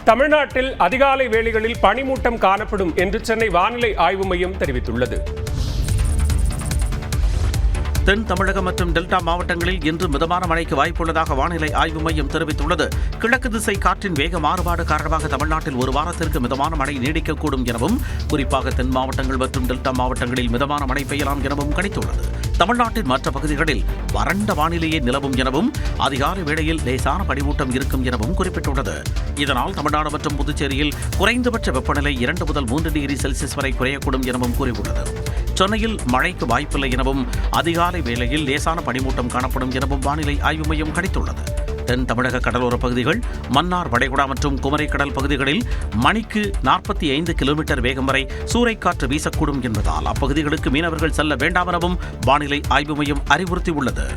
தமிழ்நாட்டில் அதிகாலை வேளைகளில் பனிமூட்டம் காணப்படும் என்று சென்னை வானிலை ஆய்வு மையம் தெரிவித்துள்ளது. தென் தமிழகம் மற்றும் டெல்டா மாவட்டங்களில் இன்று மிதமான மழைக்கு வாய்ப்புள்ளதாக வானிலை ஆய்வு மையம் தெரிவித்துள்ளது. கிழக்கு திசை காற்றின் வேக மாறுபாடு காரணமாக தமிழ்நாட்டில் ஒரு வாரத்திற்கு மிதமான மழை நீடிக்கக்கூடும் எனவும், குறிப்பாக தென் மாவட்டங்கள் மற்றும் டெல்டா மாவட்டங்களில் மிதமான மழை பெய்யலாம் எனவும் கணித்துள்ளது. தமிழ்நாட்டின் மற்ற பகுதிகளில் வறண்ட வானிலையே நிலவும் எனவும், அதிகாலை வேளையில் லேசான பனிமூட்டம் இருக்கும் எனவும் குறிப்பிட்டுள்ளது. இதனால் தமிழ்நாடு மற்றும் புதுச்சேரியில் குறைந்தபட்ச வெப்பநிலை 2 முதல் 3 டிகிரி செல்சியஸ் வரை குறையக்கூடும் எனவும் கூறியுள்ளது. சென்னையில் மழைக்கு வாய்ப்பில்லை எனவும், அதிகாலை வேளையில் லேசான பனிமூட்டம் காணப்படும் எனவும் வானிலை ஆய்வு மையம் கணித்துள்ளது. தென் தமிழக கடலோரப் பகுதிகள், மன்னார் வளைகுடா மற்றும் குமரி கடல் பகுதிகளில் மணிக்கு 45 கிலோமீட்டர் வேகம் வரை சூறைக்காற்று வீசக்கூடும் என்பதால் அப்பகுதிகளுக்கு மீனவர்கள் செல்ல வேண்டாம் எனவும் வானிலை ஆய்வு மையம் அறிவுறுத்தியுள்ளது.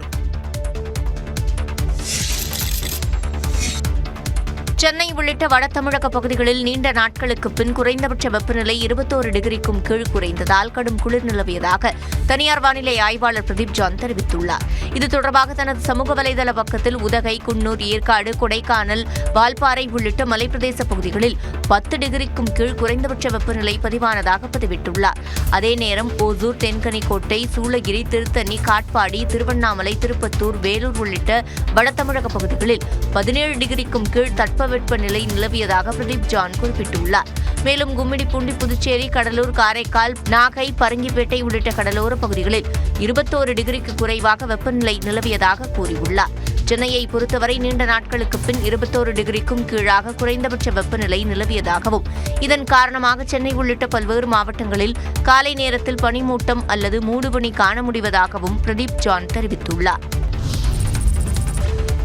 சென்னை உள்ளிட்ட வட தமிழக பகுதிகளில் நீண்ட நாட்களுக்கு பின் குறைந்தபட்ச வெப்பநிலை 21 டிகிரிக்கும் கீழ் குறைந்ததால் கடும் குளிர் நிலவியதாக தனியார் வானிலை ஆய்வாளர் பிரதீப் ஜான் தெரிவித்துள்ளார். இது தொடர்பாக தனது சமூக வலைதள பக்கத்தில் உதகை, குன்னூர், ஏற்காடு, கொடைக்கானல், வால்பாறை உள்ளிட்ட மலைப்பிரதேச பகுதிகளில் 10 டிகிரிக்கும் கீழ் குறைந்தபட்ச வெப்பநிலை பதிவானதாக பதிவிட்டுள்ளார். அதே நேரம் ஓசூர், தென்கனிக்கோட்டை, சூளகிரி, திருத்தணி, காட்பாடி, திருவண்ணாமலை, திருப்பத்தூர், வேலூர் உள்ளிட்ட வட தமிழக பகுதிகளில் 17 டிகிரிக்கும் கீழ் தட்பவெப்பநிலை நிலவியதாக பிரதீப் ஜான் குறிப்பிட்டுள்ளார். மேலும் கும்மிடிப்பூண்டி, புதுச்சேரி, கடலூர், காரைக்கால், நாகை, பரங்கிப்பேட்டை உள்ளிட்ட கடலோர பகுதிகளில் 21 டிகிரிக்கு குறைவாக வெப்பநிலை நிலவியதாக கூறியுள்ளார். சென்னையை பொறுத்தவரை நீண்ட நாட்களுக்கு பின் 21 டிகிரிக்கும் கீழாக குறைந்தபட்ச வெப்பநிலை நிலவியதாகவும், இதன் காரணமாக சென்னை உள்ளிட்ட பல்வேறு மாவட்டங்களில் காலை நேரத்தில் பனிமூட்டம் அல்லது மூடுபனி காண முடிவதாகவும் பிரதீப் ஜான் தெரிவித்துள்ளார்.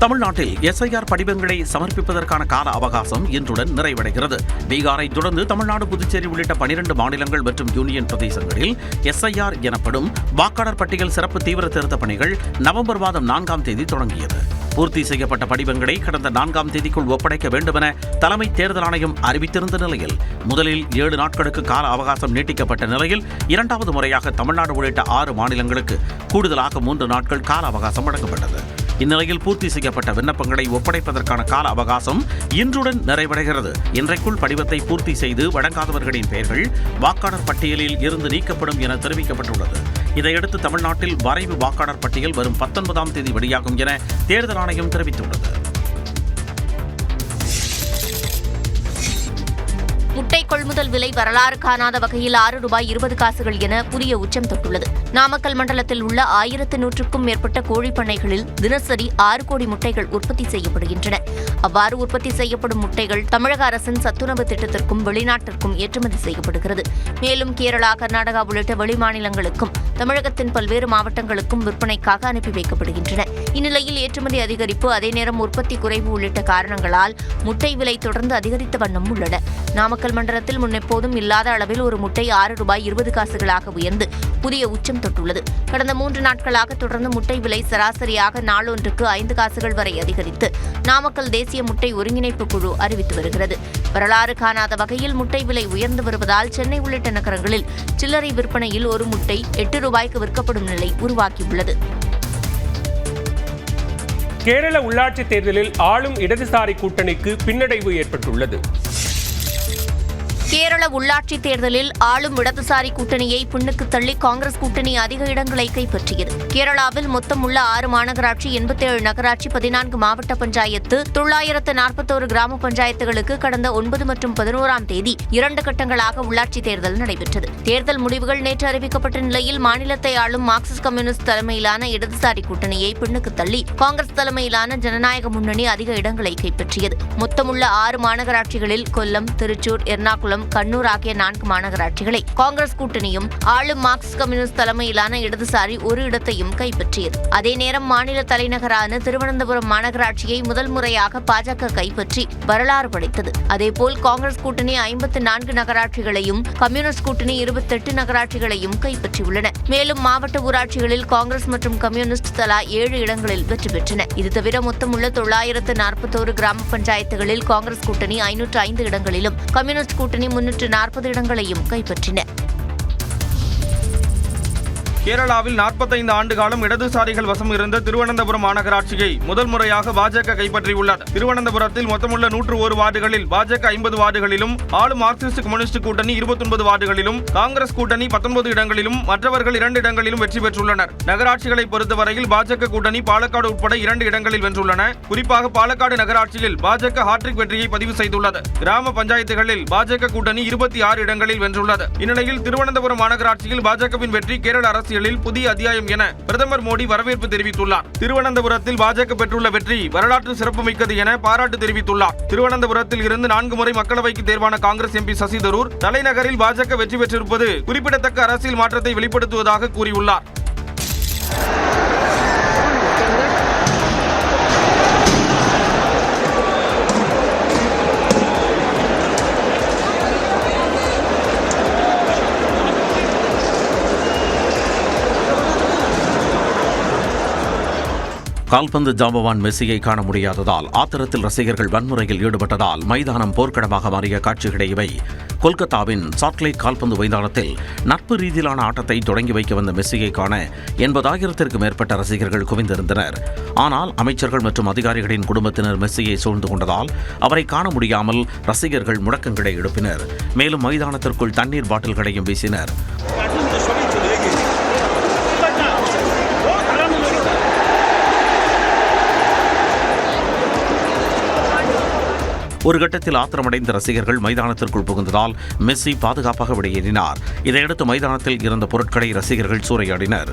தமிழ்நாட்டில் எஸ்ஐஆர் படிவங்களை சமர்ப்பிப்பதற்கான கால அவகாசம் இன்றுடன் நிறைவடைகிறது. பீகாரை தொடர்ந்து தமிழ்நாடு, புதுச்சேரி உள்ளிட்ட 12 மாநிலங்கள் மற்றும் யூனியன் பிரதேசங்களில் எஸ்ஐஆர் எனப்படும் வாக்காளர் பட்டியல் சிறப்பு தீவிர திருத்தப் பணிகள் நவம்பர் மாதம் 4ஆம் தேதி தொடங்கியது. பூர்த்தி செய்யப்பட்ட படிவங்களை கடந்த 4ஆம் தேதிக்குள் ஒப்படைக்க வேண்டுமென தலைமை தேர்தல் ஆணையம் அறிவித்திருந்த நிலையில் முதலில் 7 நாட்களுக்கு கால அவகாசம் நீட்டிக்கப்பட்ட நிலையில் 2வது முறையாக தமிழ்நாடு உள்ளிட்ட 6 மாநிலங்களுக்கு கூடுதலாக 3 நாட்கள் கால அவகாசம் வழங்கப்பட்டது. இந்நிலையில் பூர்த்தி செய்யப்பட்ட விண்ணப்பங்களை ஒப்படைப்பதற்கான கால அவகாசம் இன்றுடன் நிறைவடைகிறது. இன்றைக்குள் படிவத்தை பூர்த்தி செய்து வழங்காதவர்களின் பெயர்கள் வாக்காளர் பட்டியலில் இருந்து நீக்கப்படும் என தெரிவிக்கப்பட்டுள்ளது. இதையடுத்து தமிழ்நாட்டில் வரைவு வாக்காளர் பட்டியல் வரும் 19ஆம் தேதி வெளியாகும் என தேர்தல் ஆணையம் தெரிவித்துள்ளது. முட்டை கொள்முதல் விலை வரலாறு காணாத வகையில் ₹6.20 என புதிய உச்சம் தொட்டுள்ளது. நாமக்கல் மண்டலத்தில் உள்ள 1100க்கும் மேற்பட்ட கோழிப் பண்ணைகளில் தினசரி 6 கோடி முட்டைகள் உற்பத்தி செய்யப்படுகின்றன. அவ்வாறு உற்பத்தி செய்யப்படும் முட்டைகள் தமிழக அரசின் சத்துணவு திட்டத்திற்கும் வெளிநாட்டிற்கும் ஏற்றுமதி செய்யப்படுகிறது. மேலும் கேரளா, கர்நாடகா உள்ளிட்ட வெளிமாநிலங்களுக்கும் தமிழகத்தின் பல்வேறு மாவட்டங்களுக்கும் விற்பனைக்காக அனுப்பி வைக்கப்படுகின்றன. இந்நிலையில் ஏற்றுமதி அதிகரிப்பு, அதே நேரம் உற்பத்தி குறைவு உள்ளிட்ட காரணங்களால் முட்டை விலை தொடர்ந்து அதிகரித்த வண்ணம் உள்ளன. நாமக்கல் மண்டலத்தில் முன்னெப்போதும் இல்லாத அளவில் ஒரு முட்டை ₹6.20 உயர்ந்து புதிய உச்சம் தொட்டுள்ளது. கடந்த 3 நாட்களாக தொடர்ந்து முட்டை விலை சராசரியாக நாளொன்றுக்கு 5 காசுகள் வரை அதிகரித்து நாமக்கல் தேசிய முட்டை ஒருங்கிணைப்பு குழு அறிவித்து வருகிறது. வரலாறு காணாத வகையில் முட்டை விலை உயர்ந்து வருவதால் சென்னை உள்ளிட்ட நகரங்களில் சில்லறை விற்பனையில் ஒரு முட்டை ₹8 விற்கப்படும் நிலை உருவாக்கியுள்ளது. கேரள உள்ளாட்சித் தேர்தலில் ஆளும் இடதுசாரி கூட்டணிக்கு பின்னடைவு ஏற்பட்டுள்ளது. கேரள உள்ளாட்சித் தேர்தலில் ஆளும் இடதுசாரி கூட்டணியை பின்னுக்கு தள்ளி காங்கிரஸ் கூட்டணி அதிக இடங்களை கைப்பற்றியது. கேரளாவில் மொத்தம் உள்ள 6 மாநகராட்சி, 87 நகராட்சி, 14 மாவட்ட பஞ்சாயத்து, 941 கிராம பஞ்சாயத்துகளுக்கு கடந்த 9 மற்றும் 11ஆம் தேதி 2 கட்டங்களாக உள்ளாட்சித் தேர்தல் நடைபெற்றது. தேர்தல் முடிவுகள் நேற்று அறிவிக்கப்பட்ட நிலையில் மாநிலத்தை ஆளும் மார்க்சிஸ்ட் கம்யூனிஸ்ட் தலைமையிலான இடதுசாரி கூட்டணியை பின்னுக்கு தள்ளி காங்கிரஸ் தலைமையிலான ஜனநாயக முன்னணி அதிக இடங்களை கைப்பற்றியது. மொத்தமுள்ள 6 மாநகராட்சிகளில் கொல்லம், திருச்சூர், எர்ணாகுளம், கண்ணூர் ஆகிய 4 மாநகராட்சிகளை காங்கிரஸ் கூட்டணியும் ஆளும் மார்க்சிஸ்ட் கம்யூனிஸ்ட் தலைமையிலான இடதுசாரி ஒரு இடத்தையும் கைப்பற்றியது. அதே நேரம் மாநில தலைநகரான திருவனந்தபுரம் மாநகராட்சியை முதல் முறையாக பாஜக கைப்பற்றி வரலாறு படைத்தது. அதேபோல் காங்கிரஸ் கூட்டணி 54 நகராட்சிகளையும், கம்யூனிஸ்ட் கூட்டணி 28 நகராட்சிகளையும் கைப்பற்றியுள்ளன. மேலும் மாவட்ட ஊராட்சிகளில் காங்கிரஸ் மற்றும் கம்யூனிஸ்ட் தலா 7 இடங்களில் வெற்றி பெற்றன. இது தவிர மொத்தமுள்ள 941 கிராம பஞ்சாயத்துகளில் காங்கிரஸ் கூட்டணி 505 இடங்களிலும், கம்யூனிஸ்ட் கூட்டணி 340 இடங்களையும் கைப்பற்றின. கேரளாவில் 45 ஆண்டு காலம் இடதுசாரிகள் வசம் இருந்த திருவனந்தபுரம் மாநகராட்சியை முதல் முறையாக பாஜக கைப்பற்றியுள்ளது. திருவனந்தபுரத்தில் மொத்தமுள்ள 101 வார்டுகளில் பாஜக 50 வார்டுகளிலும், ஆளும் மார்க்சிஸ்ட் கம்யூனிஸ்ட் கூட்டணி 29 வார்டுகளிலும், காங்கிரஸ் கூட்டணி 19 இடங்களிலும், மற்றவர்கள் 2 இடங்களிலும் வெற்றி பெற்றுள்ளனர். நகராட்சிகளை பொறுத்தவரையில் பாஜக கூட்டணி பாலக்காடு உட்பட 2 இடங்களில் வென்றுள்ளன. குறிப்பாக பாலக்காடு நகராட்சியில் பாஜக ஹாட்ரிக் வெற்றியை பதிவு செய்துள்ளது. கிராம பஞ்சாயத்துகளில் பாஜக கூட்டணி 26 இடங்களில் வென்றுள்ளது. இந்நிலையில் திருவனந்தபுரம் மாநகராட்சியில் பாஜகவின் வெற்றி கேரள அரசியலில் புதிய அத்தியாயம் என பிரதமர் மோடி வரவேற்பு தெரிவித்துள்ளார். திருவனந்தபுரத்தில் பாஜக பெற்றுள்ள வெற்றி வரலாற்று சிறப்புமிக்கது என பாராட்டு தெரிவித்துள்ளார். திருவனந்தபுரத்தில் இருந்து 4 முறை மக்களவைக்கு தேர்வான காங்கிரஸ் எம்பி சசி தரூர் தலைநகரில் பாஜக வெற்றி பெற்றிருப்பது குறிப்பிடத்தக்க அரசியல் மாற்றத்தை வெளிப்படுத்துவதாக கூறியுள்ளார். கால்பந்து ஜாம்பவான் மெஸ்ஸியை காண முடியாததால் ஆத்திரத்தில் ரசிகர்கள் வன்முறையில் ஈடுபட்டதால் மைதானம் போர்க்களமாக மாறிய காட்சிகளே இவை. கொல்கத்தாவின் சால்ட்லேக் கால்பந்து மைதானத்தில் நட்பு ரீதியிலான ஆட்டத்தை தொடங்கி வைக்க வந்த மெஸ்ஸியை காண 80,000த்திற்கும் மேற்பட்ட ரசிகர்கள் குவிந்திருந்தனர். ஆனால் அமைச்சர்கள் மற்றும் அதிகாரிகளின் குடும்பத்தினர் மெஸ்ஸியை சூழ்ந்து கொண்டதால் அவரை காண முடியாமல் ரசிகர்கள் முழக்கங்களை எழுப்பினர். மேலும் மைதானத்திற்குள் தண்ணீர் பாட்டில்களையும் வீசினர். ஒரு கட்டத்தில் ஆத்திரமடைந்த ரசிகர்கள் மைதானத்திற்குள் புகுந்ததால் மெஸ்ஸி பாதுகாப்பாக வெளியேறினார். இதையடுத்து மைதானத்தில் இருந்த பொருட்களை ரசிகர்கள் சூறையாடினர்.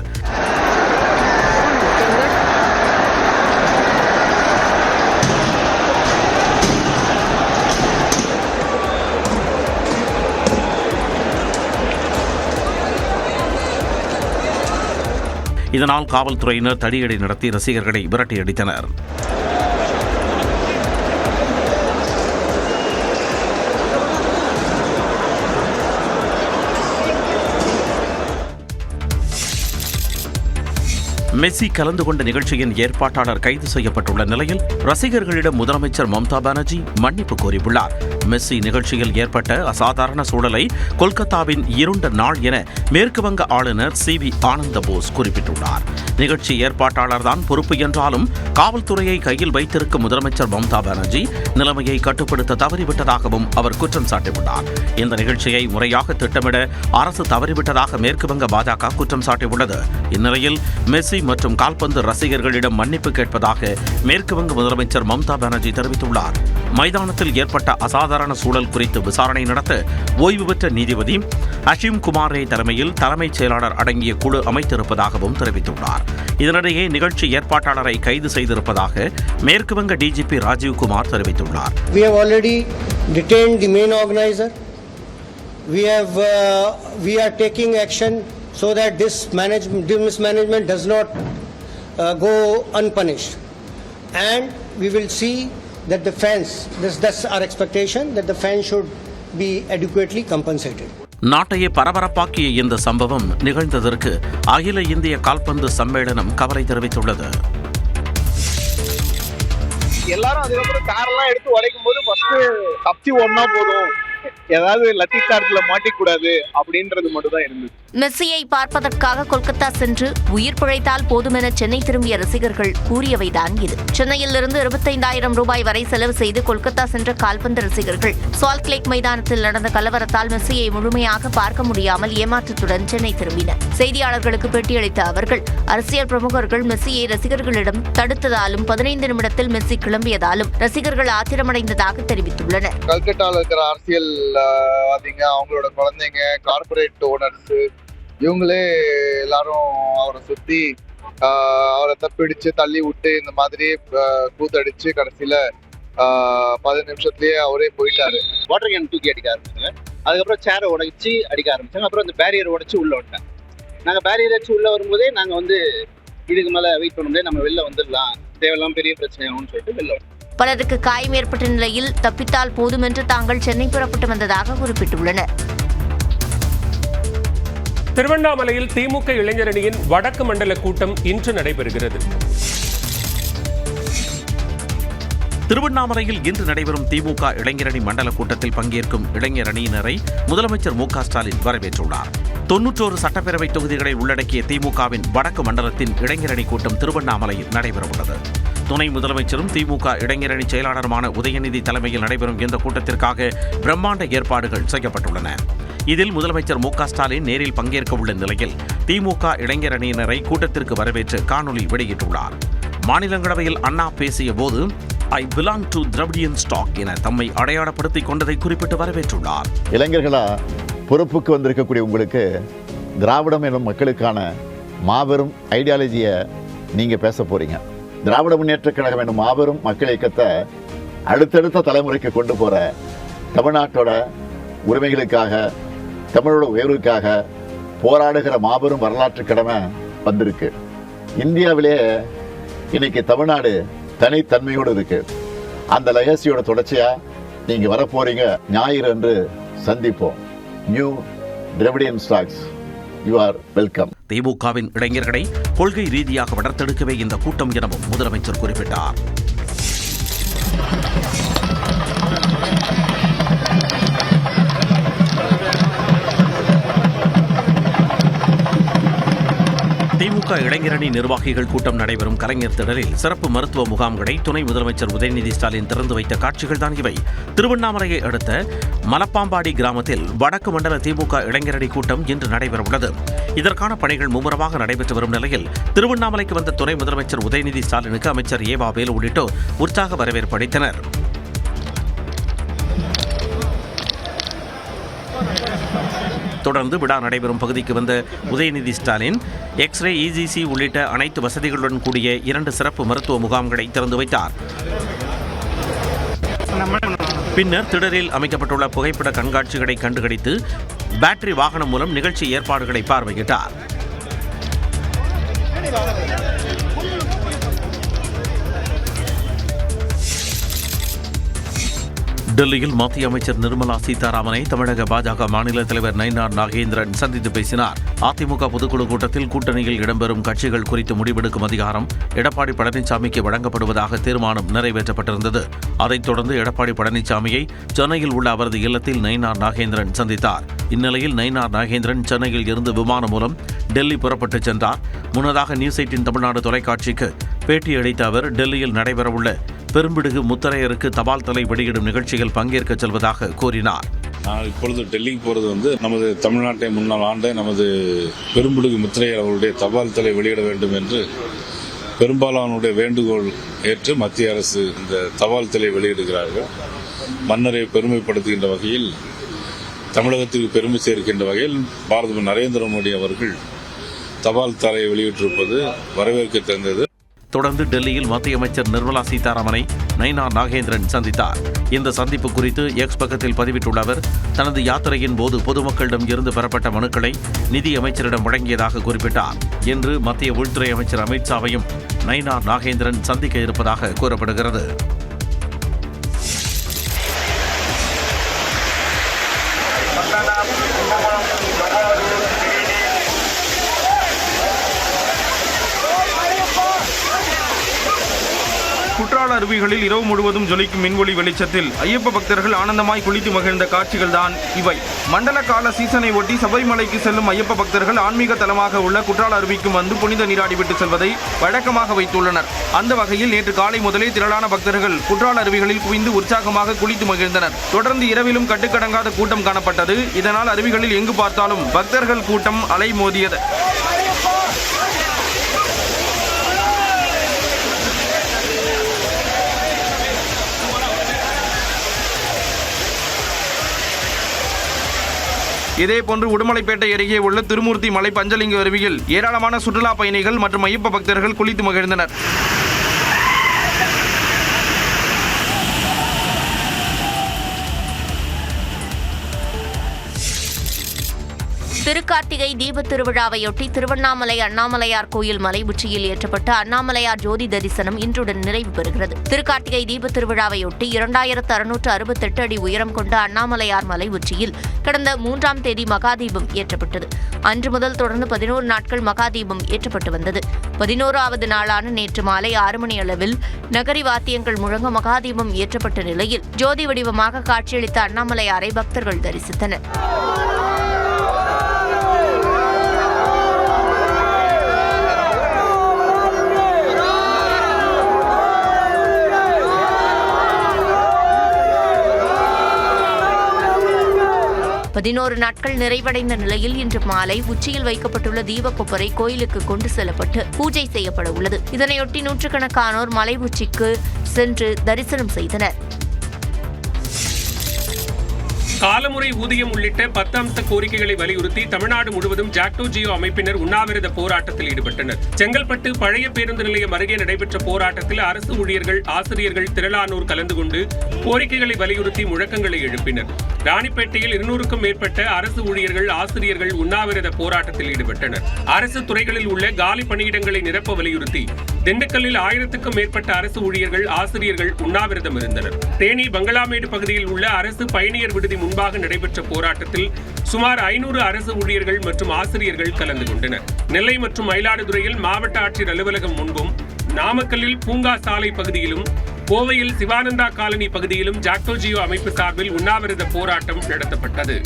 இதனால் காவல்துறையினர் தடியடி நடத்தி ரசிகர்களை விரட்டியடித்தனர். மெஸ்ஸி கலந்து கொண்ட நிகழ்ச்சியின் ஏற்பாட்டாளர் கைது செய்யப்பட்டுள்ள நிலையில் ரசிகர்களிடம் முதலமைச்சர் மம்தா பானர்ஜி மன்னிப்பு கோரியுள்ளார். மெஸ்ஸி நிகழ்ச்சியில் ஏற்பட்ட அசாதாரண சூழலை கொல்கத்தாவின் இருண்ட நாள் என மேற்குவங்க ஆளுநர் CV ஆனந்த போஸ் குறிப்பிட்டுள்ளார். நிகழ்ச்சி ஏற்பாட்டாளர் தான் பொறுப்பு என்றாலும் காவல்துறையை கையில் வைத்திருக்கும் முதலமைச்சர் மம்தா பானர்ஜி நிலைமையை கட்டுப்படுத்த தவறிவிட்டதாகவும் அவர் குற்றம் சாட்டியுள்ளார். இந்த நிகழ்ச்சியை முறையாக திட்டமிட அரசு தவறிவிட்டதாக மேற்குவங்க பாஜக குற்றம் சாட்டியுள்ளது. இந்நிலையில் மெஸ்ஸி மற்றும் கால்பந்து ரசிகர்களிடம் மன்னிப்பு கேட்பதாக மேற்குவங்க முதலமைச்சர் மம்தா பானர்ஜி தெரிவித்துள்ளார். மைதானத்தில் ஏற்பட்ட அசாதாரண சூழல் குறித்து விசாரணை நடத்த ஓய்வு பெற்ற நீதிபதி அஷிம் குமாரே தலைமையில் தலைமைச் செயலாளர் அடங்கிய குழு அமைத்திருப்பதாகவும் தெரிவித்துள்ளார். இதனிடையே நிகழ்ச்சி ஏற்பாட்டாளரை கைது செய்திருப்பதாக மேற்குவங்க DGP ராஜீவ் குமார் தெரிவித்துள்ளார். We have already detained the main organizer. We are taking action so that this mismanagement does not go unpunished, and we will see that the fans, that's our expectation, that the fans should be adequately compensated. நாட்டையே பரபரப்பாக்கிய இந்த சம்பவம் நிகழ்ந்ததற்கு அகில இந்திய கால்பந்து சம்மேளனம் கவலை தெரிவித்துள்ளது. எல்லாரும் அதுக்கப்புறம் காரெல்லாம் எடுத்து உடைக்கும் போது ஃபர்ஸ்ட் தப்பி ஓடினா போதும், ஏதாவது லத்தி சார்ஜ்ல மாட்டிக்கூடாது அப்படின்றது மட்டும் தான் இருந்தது. மெஸ்ஸியை பார்ப்பதற்காக கொல்கத்தா சென்று உயிர் பிழைத்தால் போதும் என சென்னை திரும்பிய ரசிகர்கள் கூறியவைதான் இது. சென்னையிலிருந்து 25,000 ரூபாய் வரை செலவு செய்து கொல்கத்தா சென்ற கால்பந்து ரசிகர்கள் சால்ட் லேக் மைதானத்தில் நடந்த கலவரத்தால் மெஸ்ஸியை முழுமையாக பார்க்க முடியாமல் ஏமாற்றத்துடன் சென்னை திரும்பினர். செய்தியாளர்களுக்கு பேட்டியளித்த அவர்கள் அரசியல் பிரமுகர்கள் மெஸ்ஸியை ரசிகர்களிடம் தடுத்ததாலும் 15 நிமிடத்தில் மெஸ்ஸி கிளம்பியதாலும் ரசிகர்கள் ஆத்திரமடைந்ததாக தெரிவித்துள்ளனர். கல்கட்டாவில் இருக்கிற அரசியல்வாதிங்க, அவங்களோட குழந்தைங்க, கார்பரேட் ஓனர்ஸ், இவங்களே எல்லாரும் அவரை சுத்தி அவரை தப்பிடிச்சு தள்ளி விட்டு இந்த மாதிரி கூத்தடிச்சு கடைசியில 10 நிமிஷத்துலயே அவரே போயிட்டாரு. வாட்டர் கேன் தூக்கி அடிக்க ஆரம்பிச்சாங்க. அதுக்கப்புறம் சேரை உடைச்சி அடிக்க ஆரம்பிச்சாங்க. அப்புறம் அந்த பேரியர் உடைச்சு உள்ள விட்டேன். நாங்கள் பேரியர் வச்சு உள்ள வரும்போதே நாங்கள் வந்து இதுக்கு மேலே வெயிட் பண்ண முடியாது, நம்ம வெளில வந்துடலாம், தேவையில்லாம பெரிய பிரச்சனை ஆகும்னு சொல்லிட்டு வெளில விட்டோம். பலருக்கு காயம் ஏற்பட்ட நிலையில் தப்பித்தால் போதும் என்று தாங்கள் சென்னை புறப்பட்டு வந்ததாக குறிப்பிட்டுள்ளனர். திருவண்ணாமலையில் திமுக இளைஞரணியின் வடக்கு மண்டல கூட்டம் இன்று நடைபெறுகிறது. திருவண்ணாமலையில் இன்று நடைபெறும் திமுக இளைஞரணி மண்டல கூட்டத்தில் பங்கேற்கும் இளைஞர் அணியினரை முதலமைச்சர் மு க ஸ்டாலின் வரவேற்றுள்ளார். 91 சட்டப்பேரவை தொகுதிகளை உள்ளடக்கிய திமுகவின் வடக்கு மண்டலத்தின் இளைஞரணி கூட்டம் திருவண்ணாமலையில் நடைபெறவுள்ளது. துணை முதலமைச்சரும் திமுக இளைஞரணி செயலாளருமான உதயநிதி தலைமையில் நடைபெறும் இந்த கூட்டத்திற்காக பிரம்மாண்ட ஏற்பாடுகள் செய்யப்பட்டுள்ளன. இதில் முதலமைச்சர் மு க ஸ்டாலின் நேரில் பங்கேற்க உள்ள நிலையில் திமுக இளைஞர் அணியினரை கூட்டத்திற்கு வரவேற்று காணொலி வெளியிட்டுள்ளார். மாநிலங்களவையில் அண்ணா பேசிய போது I belong to Dravidian stock என தம்மை அடையாளப்படுத்திக் கொண்டதை குறிப்பிட்டு வரவேற்றுள்ளார். இளைஞர்களா பொறுப்புக்கு வந்திருக்கக்கூடிய உங்களுக்கு திராவிடம் எனும் மக்களுக்கான மாபெரும் ஐடியாலஜியை நீங்க பேச போறீங்க. திராவிட முன்னேற்றக் கழகம் எனும் மாபெரும் மக்கள் இயக்கத்தை அடுத்தடுத்த தலைமுறைக்கு கொண்டு போற தமிழ்நாட்டோட உரிமைகளுக்காக, தமிழோட உயர்வுக்காக போராடுகிற மாபெரும் வரலாற்று கடமை வந்திருக்கு. இந்தியாவிலே இன்னைக்கு தமிழ்நாடு தனித்தன்மையோடு இருக்கு. அந்த லெகசியோட தொடர்ச்சியா நீங்க வரப்போறீங்க. ஞாயிறு அன்று சந்திப்போம். New Dravidian stocks, you are welcome. திமுகவின் இளைஞர்களை கொள்கை ரீதியாக வளர்த்தெடுக்கவே இந்த கூட்டம் எனவும் முதலமைச்சர் குறிப்பிட்டார். திமுக இளைஞரணி நிர்வாகிகள் கூட்டம் நடைபெறும் கலைஞர் திடலில் சிறப்பு மருத்துவ முகாம்களை துணை முதலமைச்சர் உதயநிதி ஸ்டாலின் திறந்து வைத்த காட்சிகள் தான் இவை. திருவண்ணாமலையை அடுத்த மலப்பாம்பாடி கிராமத்தில் வடக்கு மண்டல திமுக இளைஞரணி கூட்டம் இன்று நடைபெறவுள்ளது. இதற்கான பணிகள் மும்முரமாக நடைபெற்று வரும் நிலையில் திருவண்ணாமலைக்கு வந்த துணை முதலமைச்சர் உதயநிதி ஸ்டாலினுக்கு அமைச்சர் ஏவா வேலு உள்ளிட்டோர் உற்சாக வரவேற்பு அளித்தனர். தொடர்ந்து விழா நடைபெறும் பகுதிக்கு வந்த உதயநிதி ஸ்டாலின் எக்ஸ்ரே, இஜிசி உள்ளிட்ட அனைத்து வசதிகளுடன் கூடிய 2 சிறப்பு மருத்துவ முகாம்களை திறந்து வைத்தார். பின்னர் திடலில் அமைக்கப்பட்டுள்ள புகைப்பட கண்காட்சிகளை கண்டுகளித்து பேட்டரி வாகனம் மூலம் நிகழ்ச்சி ஏற்பாடுகளை பார்வையிட்டார். டெல்லியில் மத்திய அமைச்சர் நிர்மலா சீதாராமனை தமிழக பாஜக மாநில தலைவர் நயினார் நாகேந்திரன் சந்தித்து பேசினார். அதிமுக பொதுக்குழு கூட்டத்தில் கூட்டணியில் இடம்பெறும் கட்சிகள் குறித்து முடிவெடுக்கும் அதிகாரம் எடப்பாடி பழனிசாமிக்கு வழங்கப்படுவதாக தீர்மானம் நிறைவேற்றப்பட்டிருந்தது. அதைத் தொடர்ந்து எடப்பாடி பழனிசாமியை சென்னையில் உள்ள அவரது இல்லத்தில் நயினார் நாகேந்திரன் சந்தித்தார். இந்நிலையில் நயினார் நாகேந்திரன் சென்னையில் இருந்து விமானம் மூலம் டெல்லி புறப்பட்டு சென்றார். முன்னதாக நியூஸ் 18 தமிழ்நாடு தொலைக்காட்சிக்கு பேட்டியளித்த அவர் டெல்லியில் நடைபெறவுள்ள பெரும்பிடுகு முத்தரையருக்கு தபால் தலை வெளியிடும் நிகழ்ச்சியில் பங்கேற்க செல்வதாக கூறினார். நான் இப்பொழுது டெல்லிக்கு போகிறது நமது தமிழ்நாட்டை முன்னாள் ஆண்ட நமது பெரும்பிடுகு முத்திரையர் அவர்களுடைய தபால் தலை வெளியிட வேண்டும் என்று பெரும்பாலானுடைய வேண்டுகோள் ஏற்று மத்திய அரசு இந்த தபால் தலை வெளியிடுகிறார்கள். மன்னரை பெருமைப்படுத்துகின்ற வகையில், தமிழகத்திற்கு பெருமை சேர்க்கின்ற வகையில் பாரத நரேந்திர மோடி அவர்கள் தபால் தலை வெளியிட்டிருப்பது வரவேற்க தந்தது. தொடர்ந்து டெல்லியில் மத்திய அமைச்சர் நிர்மலா சீதாராமனை நயினார் நாகேந்திரன் சந்தித்தார். இந்த சந்திப்பு குறித்து எக்ஸ் பக்கத்தில் பதிவிட்டுள்ள அவர், தனது யாத்திரையின் போது பொதுமக்களிடம் இருந்து பெறப்பட்ட மனுக்களை நிதி அமைச்சரிடம் வழங்கியதாக குறிப்பிட்டார். இன்று மத்திய உள்துறை அமைச்சர் அமித்ஷாவையும் நயினார் நாகேந்திரன் சந்திக்க இருப்பதாக கூறப்படுகிறது. குற்றால அருவிகளில் இரவு முழுவதும் ஜொலிக்கும் மின்வொளி வெளிச்சத்தில் ஐயப்ப பக்தர்கள் ஆனந்தமாய் குளித்து மகிழ்ந்த காட்சிகள் தான் இவை. மண்டல கால சீசனை ஒட்டி சபரிமலைக்கு செல்லும் ஐயப்ப பக்தர்கள் ஆன்மீக தலமாக உள்ள குற்றால அருவிக்கு வந்து புனித நீராடிவிட்டு செல்வதை வழக்கமாக வைத்துள்ளனர். அந்த வகையில் நேற்று காலை முதலே திரளான பக்தர்கள் குற்றால அருவிகளில் குவிந்து உற்சாகமாக குளித்து மகிழ்ந்தனர். தொடர்ந்து இரவிலும் கட்டுக்கடங்காத கூட்டம் காணப்பட்டது. இதனால் அருவிகளில் எங்கு பார்த்தாலும் பக்தர்கள் கூட்டம் அலைமோதியது. இதேபோன்று உடுமலைப்பேட்டை அருகே உள்ள திருமூர்த்தி மலை பஞ்சலிங்க அருவியில் ஏராளமான சுற்றுலா பயணிகள் மற்றும் ஐயப்ப பக்தர்கள் குளித்து மகிழ்ந்தனர். திருக்கார்த்திகை தீபத் திருவிழாவையொட்டி திருவண்ணாமலை அண்ணாமலையார் கோயில் மலை உச்சியில் ஏற்றப்பட்ட அண்ணாமலையார் ஜோதி தரிசனம் இன்றுடன் நிறைவு பெறுகிறது. திருக்கார்த்திகை தீபத் திருவிழாவையொட்டி 2668 அடி உயரம் கொண்ட அண்ணாமலையார் மலை உச்சியில் கடந்த 3ஆம் தேதி மகாதீபம் ஏற்றப்பட்டது. அன்று முதல் தொடர்ந்து 11 நாட்கள் மகாதீபம் ஏற்றப்பட்டு வந்தது. 11வது நாளான நேற்று மாலை 6 மணி அளவில் நகரி வாத்தியங்கள் முழங்க மகாதீபம் ஏற்றப்பட்ட நிலையில் ஜோதி வடிவமாக காட்சியளித்த அண்ணாமலையாரை பக்தர்கள் தரிசித்தனர். பதினோரு நாட்கள் நிறைவடைந்த நிலையில் இன்று மாலை உச்சியில் வைக்கப்பட்டுள்ள தீபக்கொப்பரை கோயிலுக்கு கொண்டு செல்லப்பட்டு பூஜை செய்யப்பட உள்ளது. இதனையொட்டி நூற்றுக்கணக்கானோர் மலை உச்சிக்கு சென்று தரிசனம் செய்தனர். காலமுறை ஊதியம் உள்ளிட்ட 10 அம்ச கோரிக்கைகளை வலியுறுத்தி தமிழ்நாடு முழுவதும் ஜாக்டோ ஜியோ அமைப்பினர் உண்ணாவிரத போராட்டத்தில் ஈடுபட்டனர். செங்கல்பட்டு பழைய பேருந்து நிலையம் அருகே நடைபெற்ற போராட்டத்தில் அரசு ஊழியர்கள், ஆசிரியர்கள் திரளானோர் கலந்து கொண்டு கோரிக்கைகளை வலியுறுத்தி முழக்கங்களை எழுப்பினர். ராணிப்பேட்டையில் 200க்கும் மேற்பட்ட அரசு ஊழியர்கள், ஆசிரியர்கள் உண்ணாவிரத போராட்டத்தில் ஈடுபட்டனர். அரசு துறைகளில் உள்ள காலி பணியிடங்களை நிரப்ப வலியுறுத்தி திண்டுக்கல்லில் 1000க்கும் மேற்பட்ட அரசு ஊழியர்கள், ஆசிரியர்கள் உண்ணாவிரதம் இருந்தனர். தேனி பங்களாமேடு பகுதியில் உள்ள அரசு பயணியர் விடுதி முன்பாக நடைபெற்ற போராட்டத்தில் சுமார் 500 அரசு ஊழியர்கள் மற்றும் ஆசிரியர்கள் கலந்து கொண்டனர். நெல்லை மற்றும் மயிலாடுதுறையில் மாவட்ட ஆட்சியர் அலுவலகம் முன்பும், நாமக்கல்லில் பூங்கா சாலை பகுதியிலும், கோவையில் சிவானந்தா காலனி பகுதியிலும் ஜாக்டோ ஜியோ அமைப்பு சார்பில் உண்ணாவிரத போராட்டம் நடத்தப்பட்டது.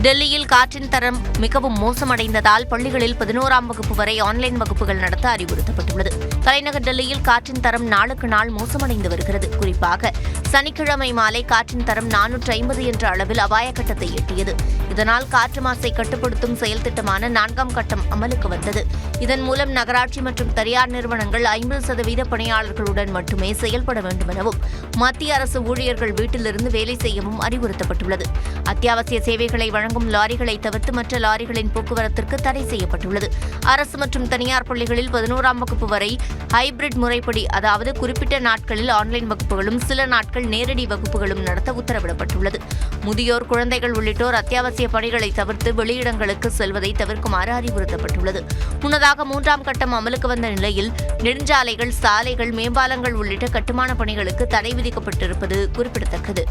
டெல்லியில் காற்றின் தரம் மிகவும் மோசமடைந்ததால் பள்ளிகளில் 11ஆம் வகுப்பு வரை ஆன்லைன் வகுப்புகள் நடத்த அறிவுறுத்தப்பட்டுள்ளது. தலைநகர் டெல்லியில் காற்றின் தரம் நாளுக்கு நாள் மோசமடைந்து வருகிறது. குறிப்பாக சனிக்கிழமை மாலை காற்றின் தரம் 450 என்ற அளவில் அபாய கட்டத்தை எட்டியது. இதனால் காற்று மாசை கட்டுப்படுத்தும் செயல் திட்டமான 4ஆம் கட்டம் அமலுக்கு வந்தது. இதன் மூலம் நகராட்சி மற்றும் தனியார் நிறுவனங்கள் 50% பணியாளர்களுடன் மட்டுமே செயல்பட வேண்டும் எனவும் மத்திய அரசு ஊழியர்கள் வீட்டிலிருந்து வேலை செய்யவும் அறிவுறுத்தப்பட்டுள்ளது. அத்தியாவசிய சேவைகளை வழங்கும் லாரிகளை தவிர்த்து மற்ற லாரிகளின் போக்குவரத்திற்கு தடை செய்யப்பட்டுள்ளது. அரசு மற்றும் தனியார் பள்ளிகளில் 11ஆம் வகுப்பு வரை ஹைபிரிட் முறைப்படி, அதாவது குறிப்பிட்ட நாட்களில் ஆன்லைன் வகுப்புகளும் சில நாட்கள் நேரடி வகுப்புகளும் நடத்த உத்தரவிடப்பட்டுள்ளது. முதியோர், குழந்தைகள் உள்ளிட்டோர் அத்தியாவசிய பணிகளை தவிர்த்து வெளியிடங்களுக்கு செல்வதை தவிர்க்குமாறு அறிவுறுத்தப்பட்டுள்ளது. முன்னதாக 3ஆம் கட்டம் அமலுக்கு வந்த நிலையில் நெடுஞ்சாலைகள், சாலைகள், மேம்பாலங்கள் உள்ளிட்ட கட்டுமான பணிகளுக்கு தடை விதிக்கப்பட்டிருப்பது குறிப்பிடத்தக்கது.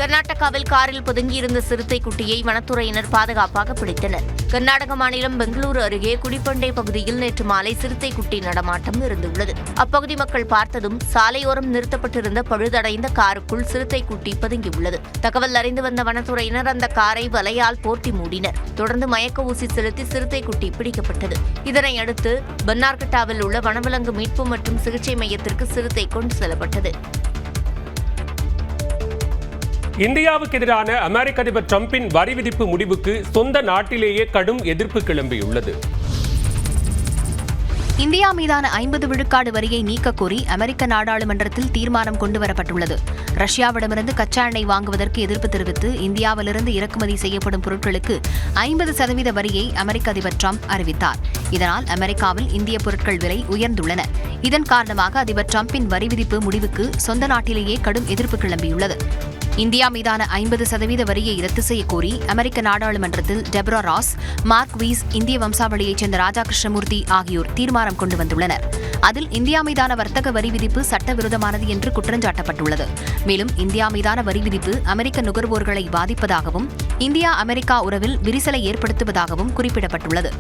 கர்நாடகாவில் காரில் பதுங்கியிருந்த சிறுத்தை குட்டியை வனத்துறையினர் பாதுகாப்பாக பிடித்தனர். கர்நாடக மாநிலம் பெங்களூரு அருகே குடிப்பண்டை பகுதியில் நேற்று மாலை சிறுத்தை குட்டி நடமாட்டம் இருந்துள்ளது. அப்பகுதி மக்கள் பார்த்ததும் சாலையோரம் நிறுத்தப்பட்டிருந்த பழுதடைந்த காருக்குள் சிறுத்தை குட்டி பதுங்கியுள்ளது. தகவல் அறிந்து வந்த வனத்துறையினர் அந்த காரை வலையால் போர்த்தி மூடினர். தொடர்ந்து மயக்க ஊசி செலுத்தி சிறுத்தை குட்டி பிடிக்கப்பட்டது. இதனையடுத்து பன்னார்கட்டாவில் உள்ள வனவிலங்கு மீட்பு மற்றும் சிகிச்சை மையத்திற்கு சிறுத்தை கொண்டு செல்லப்பட்டது. இந்தியாவுக்கு எதிரான அமெரிக்க அதிபர் டிரம்பின் வரி விதிப்பு முடிவுக்கு சொந்த நாட்டிலேயே கடும் எதிர்ப்பு கிளம்பியுள்ளது. இந்தியா மீதான 50 விழுக்காடு வரியை நீக்கக் கோரி அமெரிக்க நாடாளுமன்றத்தில் தீர்மானம் கொண்டுவரப்பட்டுள்ளது. ரஷ்யாவிடமிருந்து கச்சா எண்ணெய் வாங்குவதற்கு எதிர்ப்பு தெரிவித்து இந்தியாவிலிருந்து இறக்குமதி செய்யப்படும் பொருட்களுக்கு 50% வரியை அமெரிக்க அதிபர் டிரம்ப் அறிவித்தார். இதனால் அமெரிக்காவில் இந்திய பொருட்கள் விலை உயர்ந்துள்ளன. இதன் காரணமாக அதிபர் டிரம்பின் வரி விதிப்பு முடிவுக்கு சொந்த நாட்டிலேயே கடும் எதிர்ப்பு கிளம்பியுள்ளது. இந்தியா மீதான 50% வரியை ரத்து செய்ய கோரி அமெரிக்க நாடாளுமன்றத்தில் டெப்ரா ராஸ், மார்க் வீஸ், இந்திய வம்சாவளியைச் சேர்ந்த ராஜா கிருஷ்ணமூர்த்தி ஆகியோர் தீர்மானம் கொண்டு வந்துள்ளனர். அதில் இந்தியா மீதான வர்த்தக வரி விதிப்பு சட்டவிரோதமானது என்று குற்றஞ்சாட்டப்பட்டுள்ளது. மேலும் இந்தியா மீதான வரி விதிப்பு அமெரிக்க நுகர்வோர்களை பாதிப்பதாகவும் இந்தியா அமெரிக்கா உறவில் விரிசலை ஏற்படுத்துவதாகவும் குறிப்பிடப்பட்டுள்ளது.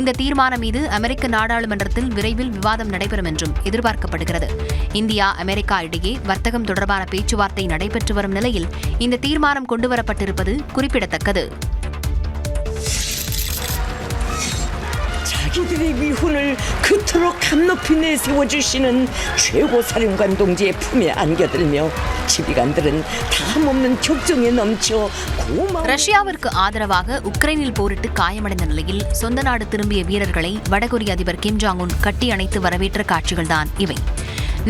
இந்த தீர்மானம் மீது அமெரிக்க நாடாளுமன்றத்தில் விரைவில் விவாதம் நடைபெறும் என்றும் எதிர்பார்க்கப்படுகிறது. இந்தியா அமெரிக்கா இடையே வர்த்தகம் தொடர்பான பேச்சுவார்த்தை நடைபெற்று வரும் நிலையில் இந்த தீர்மானம் கொண்டுவரப்பட்டிருப்பது குறிப்பிடத்தக்கது. 자기들의 위훈을 그토록 감높이 내세워주시는 최고 사령관 동지의 품에 안겨들며 지휘관들은 다함없는 격정에 넘쳐 고마운 ரஷ்யாவிற்கு ஆதரவாக உக்ரைனில் போரிட்டு காயமடைந்த நிலையில் சொந்த நாடு திரும்பிய வீரர்களை வடகொரிய அதிபர் கிம் ஜாங் உன் கட்டி அணைத்து வரவேற்ற காட்சிகள்தான் இவை.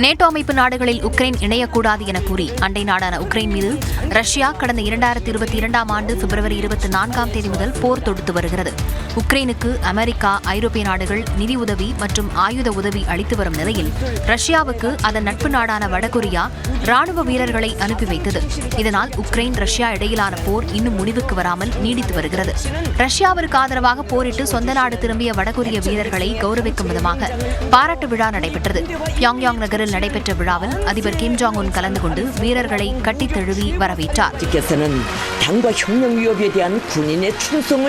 நேட்டோ அமைப்பு நாடுகளில் உக்ரைன் இணையக்கூடாது என கூறி அண்டை நாடான உக்ரைன் மீது ரஷ்யா கடந்த 2022ஆம் ஆண்டு பிப்ரவரி 24ஆம் தேதி முதல் போர் தொடுத்து வருகிறது. உக்ரைனுக்கு அமெரிக்கா, ஐரோப்பிய நாடுகள் நிதி உதவி மற்றும் ஆயுத உதவி அளித்து வரும் நிலையில் ரஷ்யாவுக்கு அதன் நட்பு நாடான வடகொரியா ராணுவ வீரர்களை அனுப்பி வைத்தது. இதனால் உக்ரைன் ரஷ்யா இடையிலான போர் இன்னும் முடிவுக்கு வராமல் நீடித்து வருகிறது. ரஷ்யாவிற்கு ஆதரவாக போரிட்டு சொந்த நாடு திரும்பிய வடகொரிய வீரர்களை கௌரவிக்கும் விதமாக பாராட்டு விழா நடைபெற்றது. பியாங்யாங் நகரில் நடைபெற்ற விழாவில் அதிபர் கிம் ஜாங் உன் கலந்து கொண்டு வீரர்களை கட்டித் தழுவி வரவேற்றார். 당과 혁명 위협에 대한 군인의 충성을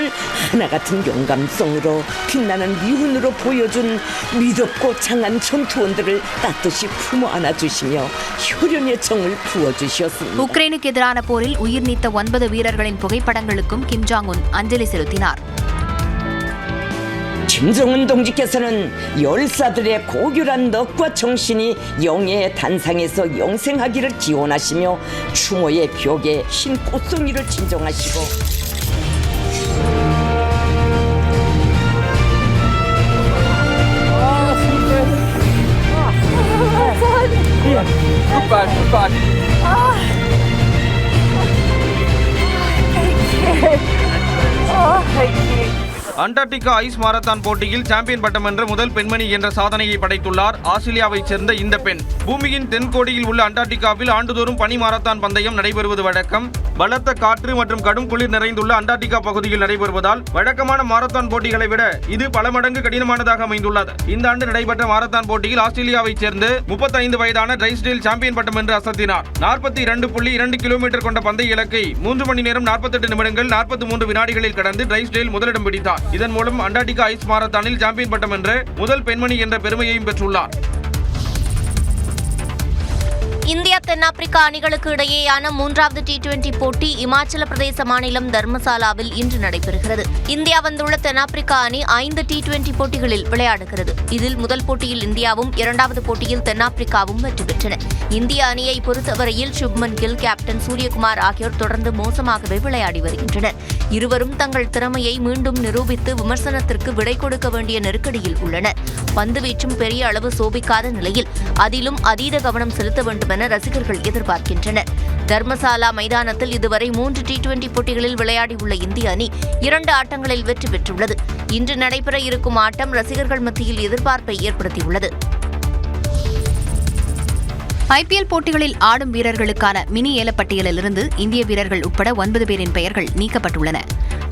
하나 같은 용감성으로 빛나는 미훈으로 보여준 미덥고 장한 전투원들을 따뜻이 품어 안아주시며 효련의 정을 부어주셨습니다. உக்ரைனுக்கு எதிரான போரில் உயிர் நீத்த 9 வீரர்களின் புகைப்படங்களுக்கும் கிம் ஜாங் உன் அஞ்சலி செலுத்தினார். 김정은 동지께서는 열사들의 고결한 넋과 정신이 영예의 단상에서 영생하기를 기원하시며 추모의 벽에 흰 꽃송이를 진정하시고 அண்டார்டிகா ஐஸ் மாரத்தான் போட்டியில் சாம்பியன் பட்டம் வென்ற முதல் பெண்மணி என்ற சாதனையை படைத்துள்ளார் ஆஸ்திரேலியாவைச் சேர்ந்த இந்த பெண். பூமியின் தென்கோடியில் உள்ள அண்டார்டிகாவில் ஆண்டுதோறும் பனி மாரத்தான் பந்தயம் நடைபெறுவது வழக்கம். பலத்த காற்று மற்றும் கடும் குளிர் நிறைந்துள்ள அண்டார்டிகா பகுதியில் நடைபெறுவதால் வழக்கமான மாரத்தான் போட்டிகளை விட இது பல மடங்கு கடினமானதாக அமைந்துள்ளது. இந்த ஆண்டு நடைபெற்ற மாரத்தான் போட்டியில் ஆஸ்திரேலியாவைச் சேர்ந்து 35 வயதான ட்ரைஸ்டேல் சாம்பியன் பட்டம் வென்று அசத்தினார். 42.2 கிலோமீட்டர் கொண்ட பந்தய இலக்கை 3 மணி நேரம் 48 நிமிடங்கள் 43 வினாடிகளில் கடந்து ட்ரைஸ்டேல் முதலிடம் பிடித்தார். இதன் மூலம் அண்டார்டிகா ஐஸ் மாரத்தானில் சாம்பியன் பட்டம் வென்று முதல் பெண்மணி என்ற பெருமையையும் பெற்றுள்ளார். இந்தியா தென்னாப்பிரிக்கா அணிகளுக்கு இடையேயான 3வது T20 போட்டி இமாச்சல பிரதேச மாநிலம் தர்மசாலாவில் இன்று நடைபெறுகிறது. இந்தியா வந்துள்ள தென்னாப்பிரிக்கா அணி 5 T20 போட்டிகளில் விளையாடுகிறது. இதில் முதல் போட்டியில் இந்தியாவும் 2வது போட்டியில் தென்னாப்பிரிக்காவும் வெற்றி பெற்றன. இந்திய அணியை பொறுத்தவரையில் சுப்மன் கில், கேப்டன் சூரியகுமார் ஆகியோர் தொடர்ந்து மோசமாகவே விளையாடி வருகின்றனர். இருவரும் தங்கள் திறமையை மீண்டும் நிரூபித்து விமர்சனத்திற்கு விடை கொடுக்க வேண்டிய நெருக்கடியில் உள்ளனர். பந்துவீச்சும் பெரிய அளவு சோபிக்காத நிலையில் அதிலும் அதீத கவனம் செலுத்த வேண்டும் என ரசிகர்கள் எதிர்பார்க்கின்றனர். தர்மசாலா மைதானத்தில் இதுவரை 3 T20 போட்டிகளில் விளையாடியுள்ள இந்திய அணி 2 ஆட்டங்களில் வெற்றி பெற்றுள்ளது. இன்று நடைபெற இருக்கும் ஆட்டம் ரசிகர்கள் மத்தியில் எதிர்பார்ப்பை ஏற்படுத்தியுள்ளது. ஐபிஎல் போட்டிகளில் ஆடும் வீரர்களுக்கான மினி ஏலப்பட்டியலிலிருந்து இந்திய வீரர்கள் உட்பட 9 பேரின் பெயர்கள் நீக்கப்பட்டுள்ளன.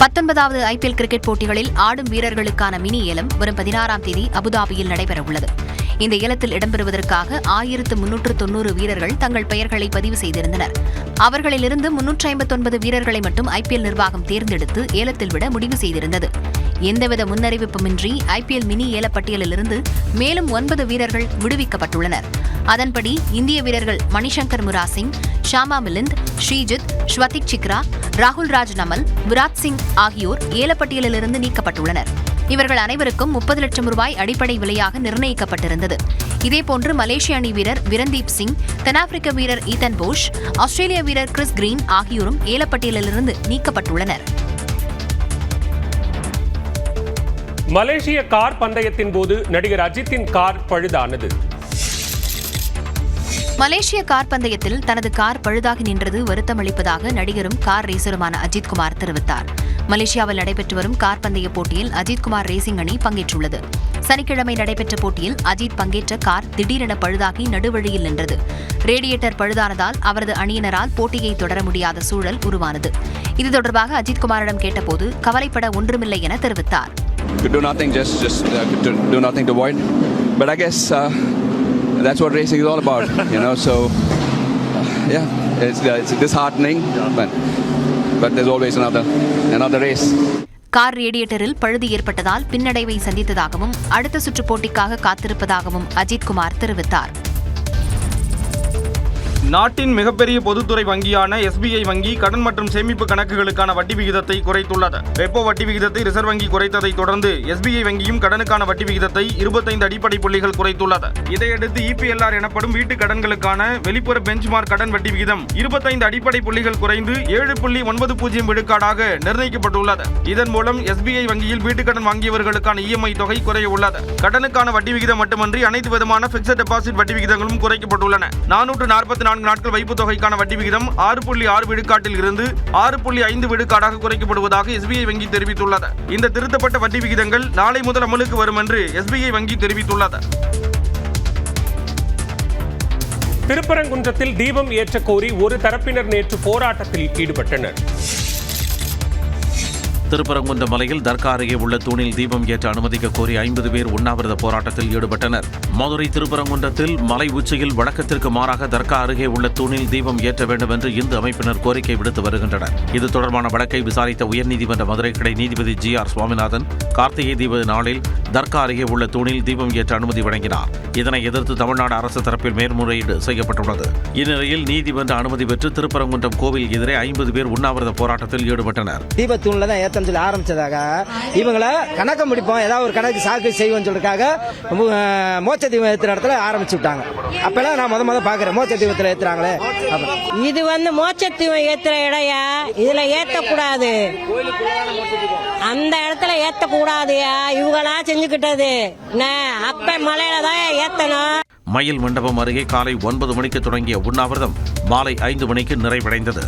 19வது ஐபிஎல் கிரிக்கெட் போட்டிகளில் ஆடும் வீரர்களுக்கான மினி ஏலம் வரும் 16ஆம் தேதி அபுதாபியில் நடைபெறவுள்ளது. இந்த ஏலத்தில் இடம்பெறுவதற்காக 1390 வீரர்கள் தங்கள் பெயர்களை பதிவு செய்திருந்தனர். அவர்களிலிருந்து 359 வீரர்களை மட்டும் ஐபிஎல் நிர்வாகம் தேர்ந்தெடுத்து ஏலத்தில் விட முடிவு செய்திருந்தது. எந்தவித முன்னறிவிப்புமின்றி ஐபிஎல் மினி ஏலப்பட்டியலிலிருந்து மேலும் 9 வீரர்கள் விடுவிக்கப்பட்டுள்ளனர். அதன்படி இந்திய வீரர்கள் மணிசங்கர் முராசிங், ஷாமா மிலிந்த், ஸ்ரீஜித், ஸ்வதிக் சிக்ரா, ராகுல் ராஜ் நமல், விராட் சிங் ஆகியோர் ஏலப்பட்டியலிலிருந்து நீக்கப்பட்டுள்ளனர். இவர்கள் அனைவருக்கும் 30 லட்சம் ரூபாய் அடிப்படை விலையாக நிர்ணயிக்கப்பட்டிருந்தது. இதேபோன்று மலேசிய அணி வீரர் விரந்தீப் சிங், தென்னாப்பிரிக்க வீரர் ஈதன் போஷ், ஆஸ்திரேலிய வீரர் கிறிஸ் கிரீன் ஆகியோரும் ஏலப்பட்டியலிலிருந்து நீக்கப்பட்டுள்ளனர். மலேசிய கார் பந்தயத்தின் போது நடிகர் அஜித்தின் கார் பழுதானது. மலேசிய கார் பந்தயத்தில் தனது கார் பழுதாகி நின்றது வருத்தமளிப்பதாக நடிகரும் கார் ரேசருமான அஜித்குமார் தெரிவித்தார். மலேசியாவில் நடைபெற்று வரும் கார் பந்தய போட்டியில் அஜித்குமார் ரேசிங் அணி பங்கேற்றுள்ளது. சனிக்கிழமை நடைபெற்ற போட்டியில் அஜித் பங்கேற்ற கார் திடீரென பழுதாகி நடுவழியில் நின்றது. ரேடியேட்டர் பழுதானதால் அவரது அணியினரால் போட்டியை தொடர முடியாத சூழல் உருவானது. இது தொடர்பாக அஜித்குமாரிடம் கேட்டபோது கவலைப்பட ஒன்றுமில்லை என தெரிவித்தார். That's what racing is all about, you know. So, it's disheartening, but there's always another race. Car ரேடியேட்டரில் பழுது ஏற்பட்டதால் பின்னடைவை சந்தித்ததாகவும் அடுத்த சுற்று போட்டிக்காக காத்திருப்பதாகவும் அஜித்குமார் தெரிவித்தார். நாட்டின் மிகப்பெரிய பொதுத்துறை வங்கியான SBI வங்கி கடன் மற்றும் சேமிப்பு கணக்குகளுக்கான வட்டி விகிதத்தை குறைத்துள்ளது. ரெப்போ வட்டி விகிதத்தை ரிசர்வ் வங்கி குறைத்ததை தொடர்ந்து SBI வங்கியும் கடனுக்கான வட்டி விகிதத்தை 25 அடிப்படை புள்ளிகள் குறைத்துள்ளது. இதையடுத்து EPLR எனப்படும் வீட்டு கடன்களுக்கான வெளிப்புற பெஞ்ச்மார்க் கடன் வட்டி விகிதம் 25 அடிப்படை புள்ளிகள் குறைந்து 7.90 விழுக்காடாக நிர்ணயிக்கப்பட்டுள்ளது. இதன் மூலம் SBI வங்கியில் வீட்டு கடன் வாங்கியவர்களுக்கான EMI தொகை குறைய உள்ளது. கடனுக்கான வட்டி விகிதம் மட்டுமன்றி அனைத்து விதமான பிக்ஸட் டெபாசிட் வட்டி விகிதங்களும் குறைக்கப்பட்டுள்ளன. 444 நாட்கள் வைப்பு தொகைக்கான வட்டி விகிதம் 6.6 விழுக்காட்டில் இருந்து 6.5 விழுக்காடாக குறைக்கப்படுவதாக SBI வங்கி தெரிவித்துள்ளது. இந்த திருத்தப்பட்ட வட்டி விகிதங்கள் நாளை முதல் அமலுக்கு வரும் என்று SBI வங்கி தெரிவித்துள்ளது. திருப்பரங்குன்றத்தில் தீபம் ஏற்ற கோரி ஒரு தரப்பினர் நேற்று போராட்டத்தில் ஈடுபட்டனர். திருப்பரங்குன்ற மலையில் தர்கா அருகே உள்ள தூணில் தீபம் ஏற்ற அனுமதிக்க கோரி 50 பேர் உண்ணாவிரத போராட்டத்தில் ஈடுபட்டனர். மதுரை திருப்பரங்குன்றத்தில் மலை உச்சியில் வழக்கத்திற்கு மாறாக தர்கா அருகே உள்ள தூணில் தீபம் ஏற்ற வேண்டும் என்று இந்து அமைப்பினர் கோரிக்கை விடுத்து வருகின்றனர். இது தொடர்பான வழக்கை விசாரித்த உயர்நீதிமன்ற மதுரை கிளை நீதிபதி GR சுவாமிநாதன் கார்த்திகை தீப நாளில் தர்கா அருகே உள்ள தூணில் தீபம் ஏற்ற அனுமதி வழங்கினார். இதனை எதிர்த்து தமிழ்நாடு அரசு தரப்பில் மேல்முறையீடு செய்யப்பட்டுள்ளது. இந்நிலையில் நீதிமன்ற அனுமதி பெற்று திருப்பரங்குன்றம் கோவில் எதிரே 50 பேர் உண்ணாவிரத போராட்டத்தில் ஈடுபட்டனர். தீபத்தூண்ல தான் ஏத்தம் சொல்லி ஆரம்பிச்சதாக இவங்களை கணக்கம் முடிப்போம், ஏதாவது ஒரு கணக்கு சாக்கு செய்வோம் சொல்றதுக்காக மோட்ச தீபம் ஏற்றுற இடத்துல ஆரம்பிச்சு விட்டாங்க. அப்பெல்லாம் நான் முத பாக்குறேன் மோட்ச தீபத்தில் ஏத்துறாங்களே. இது மோட்ச தீபம் ஏத்துற இடையா, இதுல ஏத்தக்கூடாது, அந்த இடத்துல ஏத்தக்கூடாதுயா, இவங்களா செஞ்சுக்கிட்டது. அப்ப மலையில தான் ஏத்தணும். மயில் மண்டபம் அருகே காலை 9 மணிக்கு தொடங்கிய உண்ணாவிரதம் மாலை 5 மணிக்கு நிறைவடைந்தது.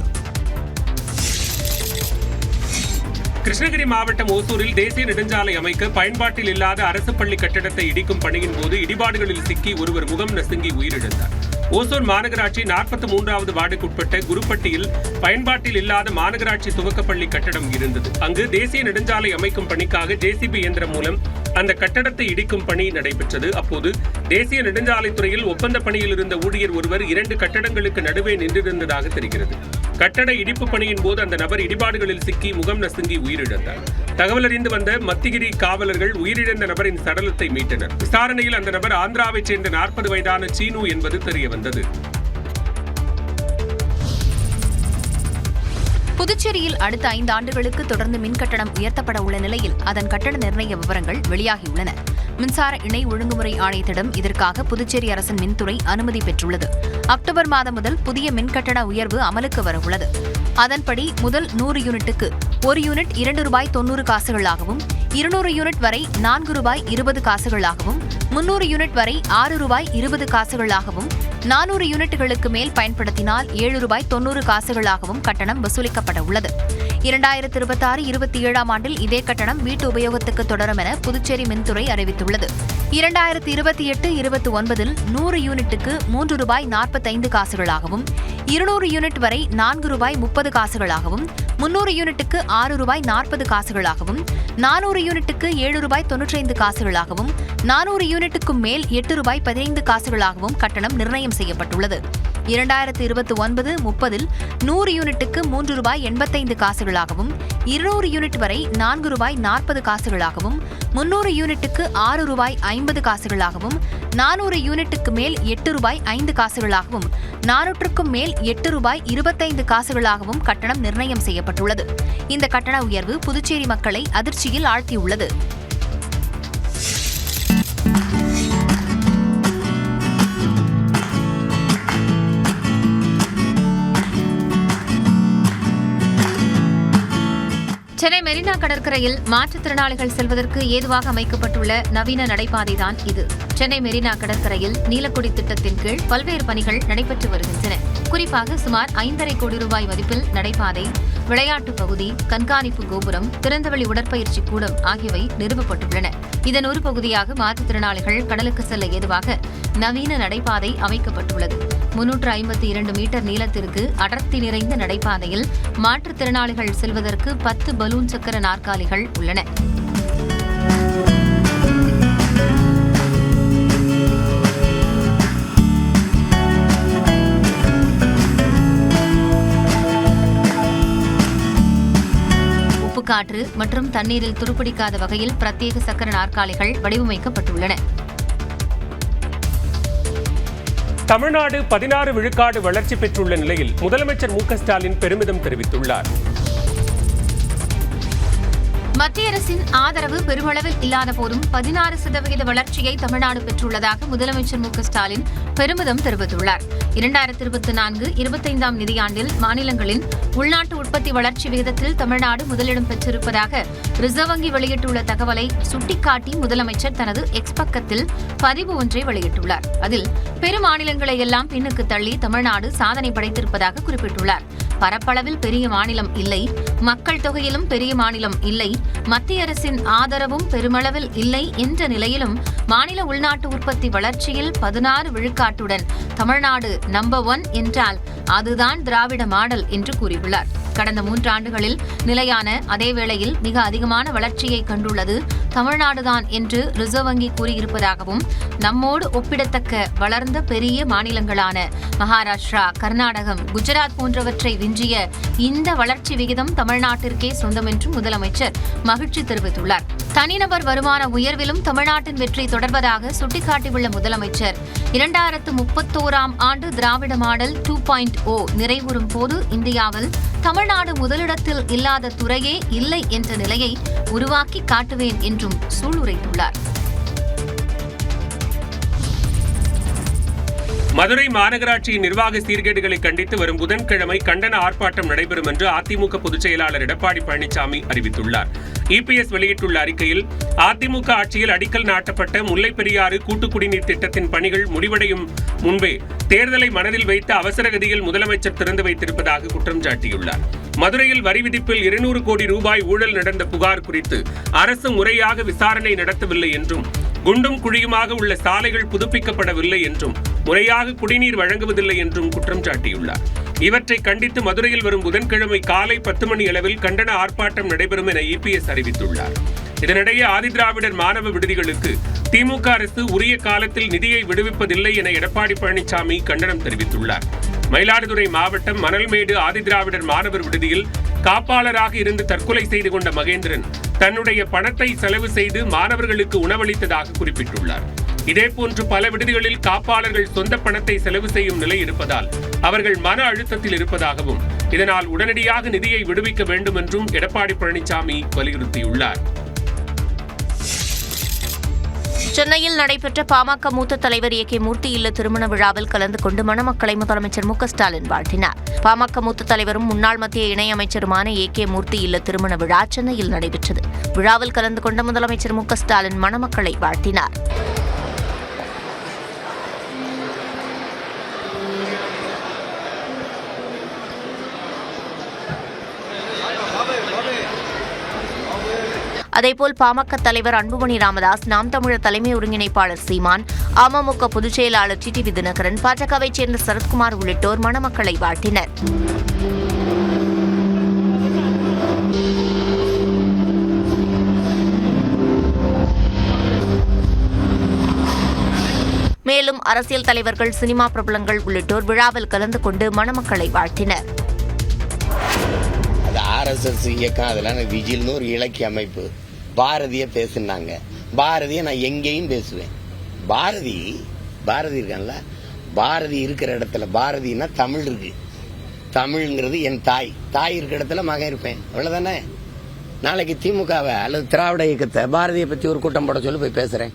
கிருஷ்ணகிரி மாவட்டம் ஓசூரில் தேசிய நெடுஞ்சாலை அமைக்க பயன்பாட்டில் இல்லாத அரசு பள்ளி கட்டடத்தை இடிக்கும் பணியின் போது இடிபாடுகளில் சிக்கி ஒருவர் முகம் நசுங்கி உயிரிழந்தார். ஓசூர் மாநகராட்சி 43வது வார்டுக்குட்பட்ட குருப்பட்டியில் பயன்பாட்டில் இல்லாத மாநகராட்சி துவக்கப்பள்ளி கட்டடம் இருந்தது. அங்கு தேசிய நெடுஞ்சாலை அமைக்கும் பணிக்காக JCB இயந்திரம் மூலம் அந்த கட்டடத்தை இடிக்கும் பணி நடைபெற்றது. அப்போது தேசிய நெடுஞ்சாலைத்துறையில் ஒப்பந்த பணியில் இருந்த ஊழியர் ஒருவர் 2 கட்டடங்களுக்கு நடுவே நின்றிருந்ததாக தெரிகிறது. கட்டட இடிப்பு பணியின் போது அந்த நபர் இடிபாடுகளில் சிக்கி முகம் நசுங்கி உயிரிழந்தார். தகவல் அறிந்து வந்த மத்திகிரி காவலர்கள் உயிரிழந்த நபரின் சடலத்தை மீட்டனர். விசாரணையில் அந்த நபர் ஆந்திராவைச் சேர்ந்த 40 வயதான சீனு என்பது தெரியவந்தது. புதுச்சேரியில் அடுத்த 5 ஆண்டுகளுக்கு தொடர்ந்து மின் கட்டணம் உயர்த்தப்பட உள்ள நிலையில் அதன் கட்டண நிர்ணய விவரங்கள் வெளியாகியுள்ளன. மின்சார இணை ஒழுங்குமுறை ஆணையத்திடம் இதற்காக புதுச்சேரி அரசின் மின்துறை அனுமதி பெற்றுள்ளது. அக்டோபர் மாதம் முதல் புதிய மின்கட்டண உயர்வு அமலுக்கு வரவுள்ளது. அதன்படி முதல் 100 யூனிட்டுக்கு 1 யூனிட் ₹2.90 200 யூனிட் வரை ₹4.20 300 யூனிட் வரை ₹6.20 400 யூனிட்டுகளுக்கு மேல் பயன்படுத்தினால் ₹7.90 கட்டணம் வசூலிக்கப்பட உள்ளது. 2026-27 ஆண்டில் இதே கட்டணம் வீட்டு உபயோகத்துக்கு தொடரும் என புதுச்சேரி மின்துறை அறிவித்துள்ளது. 2028-29 100 யூனிட்டுக்கு ₹3.45 200 யூனிட் வரை ₹4.30 300 யூனிட்டுக்கு ₹6.40 400 யூனிட்டுக்கு ₹7.95 400 யூனிட்டுக்கும் மேல் ₹8.15 கட்டணம் நிர்ணயம் செய்யப்பட்டுள்ளது. 2029-30 100 யூனிட்டுக்கு ₹3.85 200 யூனிட் வரை ₹4.40 300 யூனிட்டுக்கு ₹6.50 400 யூனிட்டுக்கு மேல் ₹8.05 400க்கும் மேல் ₹8.25 கட்டணம் நிர்ணயம் செய்யப்பட்டுள்ளது. இந்த கட்டண உயர்வு புதுச்சேரி மக்களை அதிர்ச்சியில் ஆழ்த்தியுள்ளது. சென்னை மெரினா கடற்கரையில் மாற்றுத்திறனாளிகள் செல்வதற்கு ஏதுவாக அமைக்கப்பட்டுள்ள நவீன நடைபாதைதான் இது. சென்னை மெரினா கடற்கரையில் நீலக்குடி திட்டத்தின் கீழ் பல்வேறு பணிகள் நடைபெற்று வருகின்றன. குறிப்பாக சுமார் ₹5.5 கோடி மதிப்பில் நடைபாதை, விளையாட்டு பகுதி, கண்காணிப்பு கோபுரம், திறந்தவெளி உடற்பயிற்சி கூடம் ஆகியவை நிறுவப்பட்டுள்ளன. இதன் ஒரு பகுதியாக மாற்றுத்திறனாளிகள் கடலுக்கு செல்ல ஏதுவாக நவீன நடைபாதை அமைக்கப்பட்டுள்ளது. 352 மீட்டர் நீளத்திற்கு அடர்த்தி நிறைந்த நடைபாதையில் மாற்றுத்திறனாளிகள் செல்வதற்கு 10 பலூன் சக்கர நாற்காலிகள் உள்ளன. உப்புக்காற்று மற்றும் தண்ணீரில் துருப்பிடிக்காத வகையில் பிரத்யேக சக்கர நாற்காலிகள் வடிவமைக்கப்பட்டுள்ளன. தமிழ்நாடு 16 விழுக்காடு வளர்ச்சி பெற்றுள்ள நிலையில் முதலமைச்சர் மு.க. ஸ்டாலின் பெருமிதம் தெரிவித்துள்ளார். மத்திய அரசின் ஆதரவு பெருமளவில் இல்லாத போதும் 16% வளர்ச்சியை தமிழ்நாடு பெற்றுள்ளதாக முதலமைச்சர் மு.க. ஸ்டாலின் பெருமிதம் தெரிவித்துள்ளார். 2024-25 நிதியாண்டில் மாநிலங்களின் உள்நாட்டு உற்பத்தி வளர்ச்சி விகிதத்தில் தமிழ்நாடு முதலிடம் பெற்றிருப்பதாக ரிசர்வ் வங்கி வெளியிட்டுள்ள தகவலை சுட்டிக்காட்டி முதலமைச்சர் தனது எக்ஸ் பக்கத்தில் பதிவு ஒன்றை வெளியிட்டுள்ளார். அதில் பெரு மாநிலங்களை எல்லாம் பின்னுக்கு தள்ளி தமிழ்நாடு சாதனை படைத்திருப்பதாக குறிப்பிட்டுள்ளார். பரப்பளவில் பெரிய மாநிலம் இல்லை, மக்கள் தொகையிலும் பெரிய மாநிலம் இல்லை, மத்திய அரசின் ஆதரவும் பெருமளவில் இல்லை என்ற நிலையிலும் மாநில உள்நாட்டு உற்பத்தி வளர்ச்சியில் 16 விழுக்காட்டுடன் தமிழ்நாடு நம்பர் 1 என்றால் அதுதான் திராவிட மாடல் என்று கூறியுள்ளார். கடந்த 3 ஆண்டுகளில் நிலையான அதேவேளையில் மிக அதிகமான வளர்ச்சியை கண்டுள்ளது தமிழ்நாடுதான் என்று ரிசர்வ் வங்கி கூறியிருப்பதாகவும், நம்மோடு ஒப்பிடத்தக்க வளர்ந்த பெரிய மாநிலங்களான மகாராஷ்டிரா, கர்நாடகம், குஜராத் போன்றவற்றை விஞ்சிய இந்த வளர்ச்சி விகிதம் தமிழ்நாட்டிற்கே சொந்தம் என்றும் முதலமைச்சர் மகிழ்ச்சி தெரிவித்துள்ளார். தனிநபர் வருமான உயர்விலும் தமிழ்நாட்டின் வெற்றி தொடர்வதாக சுட்டிக்காட்டியுள்ள முதலமைச்சர் 2031ஆம் ஆண்டு திராவிட மாடல் 2.0 நிறைவுறும் போது இந்தியாவில் தமிழ்நாடு முதலிடத்தில் இல்லாத துறையே இல்லை என்ற நிலையை உருவாக்கி காட்டுவேன் என்றும் சூளுரைத்துள்ளார். மதுரை மாநகராட்சியின் நிர்வாக சீர்கேடுகளை கண்டித்து வரும் புதன்கிழமை கண்டன ஆர்ப்பாட்டம் நடைபெறும் என்று அதிமுக பொதுச் செயலாளர் எடப்பாடி பழனிசாமி அறிவித்துள்ளார். இபிஎஸ் வெளியிட்டுள்ள அறிக்கையில், அதிமுக ஆட்சியில் அடிக்கல் நாட்டப்பட்ட முல்லைப் பெரியாறு கூட்டு குடிநீர் திட்டத்தின் பணிகள் முடிவடையும் முன்பே தேர்தலை மனதில் வைத்து அவசரகதியில் முதலமைச்சர் திறந்து வைத்திருப்பதாக குற்றம் சாட்டியுள்ளார். மதுரையில் வரி விதிப்பில் 200 கோடி ரூபாய் ஊழல் நடந்த புகார் குறித்து அரசு முறையாக விசாரணை நடத்தவில்லை என்றும், குண்டும் குழியுமாக உள்ள சாலைகள் புதுப்பிக்கப்படவில்லை என்றும், முறையாக குடிநீர் வழங்குவதில்லை என்றும் குற்றம் சாட்டியுள்ளார். இவற்றை கண்டித்து மதுரையில் வரும் புதன்கிழமை காலை 10 மணி அளவில் கண்டன ஆர்ப்பாட்டம் நடைபெறும் என இபிஎஸ் அறிவித்துள்ளார். இதனிடையே ஆதிதிராவிடர் மாணவ விடுதிகளுக்கு திமுக அரசு உரிய காலத்தில் நிதியை விடுவிப்பதில்லை என எடப்பாடி பழனிசாமி கண்டனம் தெரிவித்துள்ளார். மயிலாடுதுறை மாவட்டம் மணல்மேடு ஆதிதிராவிடர் மாணவர் விடுதியில் காப்பாளராக இருந்து தற்கொலை செய்து கொண்ட மகேந்திரன் தன்னுடைய பணத்தை செலவு செய்து மாணவர்களுக்கு உணவளித்ததாக குறிப்பிட்டுள்ளார். இதேபோன்று பல விடுதிகளில் காப்பாளர்கள் சொந்த பணத்தை செலவு செய்யும் நிலை இருப்பதால் அவர்கள் மன அழுத்தத்தில் இருப்பதாகவும், இதனால் உடனடியாக நிதியை விடுவிக்க வேண்டும் என்றும் எடப்பாடி பழனிசாமி வலியுறுத்தியுள்ளார். சென்னையில் நடைபெற்ற பாமக மூத்த தலைவர் ஏ.கே. மூர்த்தி இல்ல திருமண விழாவில் கலந்து கொண்டு மணமக்களை முதலமைச்சர் மு.க. ஸ்டாலின் வாழ்த்தினார். பாமக மூத்த தலைவரும் முன்னாள் மத்திய இணையமைச்சருமான ஏ.கே. மூர்த்தி இல்ல திருமண விழா சென்னையில் நடைபெற்றது. விழாவில் கலந்து கொண்ட முதலமைச்சர் மு.க. ஸ்டாலின் மணமக்களை வாழ்த்தினார். அதேபோல் பாமக தலைவர் அன்புமணி ராமதாஸ், நாம் தமிழர் தலைமை ஒருங்கிணைப்பாளர் சீமான், அமமுக பொதுச் செயலாளர் டிடிவி தினகரன், பாஜகவைச் சேர்ந்த சரத்குமார் உள்ளிட்டோர் மணமக்களை வாழ்த்தினர். மேலும் அரசியல் தலைவர்கள், சினிமா பிரபலங்கள் உள்ளிட்டோர் விழாவில் கலந்து கொண்டு மணமக்களை வாழ்த்தினர். RSS இயக்கம் அதெல்லாம் விஜில்னு ஒரு இலக்கிய அமைப்பு. பாரதிய பேசுனாங்க. பாரதிய நான் எங்கேயும் பேசுவேன். பாரதி இருக்கான்ல, பாரதி இருக்கிற இடத்துல, பாரதினா தமிழ் இருக்கு. தமிழ்ங்கிறது என் தாய் இருக்கிற இடத்துல மகன் இருப்பேன். அவ்வளவுதானே. நாளைக்கு திமுகவை அல்லது திராவிட இயக்கத்தை பாரதியை பத்தி ஒரு கூட்டம் போட சொல்லி போய் பேசுறேன்.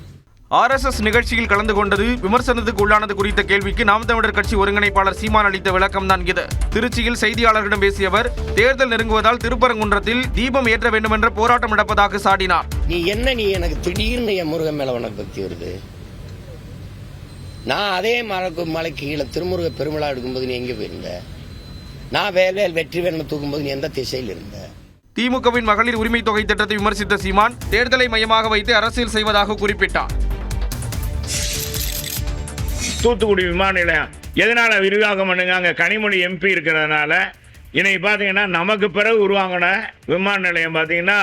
RSS நிகழ்ச்சியில் கலந்து கொண்டது விமர்சனத்துக்கு உள்ளானது குறித்த கேள்விக்கு நாம் தமிழர் கட்சி ஒருங்கிணைப்பாளர் சீமான் அளித்த விளக்கம் தான் இது. திருச்சியில் செய்தியாளர்களிடம் பேசிய அவர், தேர்தல் நெருங்குவதால் திருப்பரங்குன்றத்தில் தீபம் ஏற்ற வேண்டும் என்ற போராட்டம் நடப்பதாக சாடினார். நீ எனக்கு திடீர்னு என் முருகன் மேல உனக்கு பக்தி வருது? நான் அதே மலைக்கு கீழே திருமுருக பெருமிழா எடுக்கும்போது நீ எங்க போயிருந்த? நான் வெற்றி வேணும் தூக்கும்போது நீ எந்த திசையில் இருந்த? திமுகவின் மகளிர் உரிமை தொகை திட்டத்தை விமர்சித்த சீமான், தேர்தலை மையமாக வைத்து அரசியல் செய்வதாக குறிப்பிட்டார். தூத்துக்குடி விமான நிலையம் எதனால விரிவாக்கம் பண்ணுங்க? அங்கே கனிமொழி MP இருக்கிறதுனால. இன்னைக்கு பார்த்தீங்கன்னா நமக்கு பிறகு உருவாங்கின விமான நிலையம் பார்த்தீங்கன்னா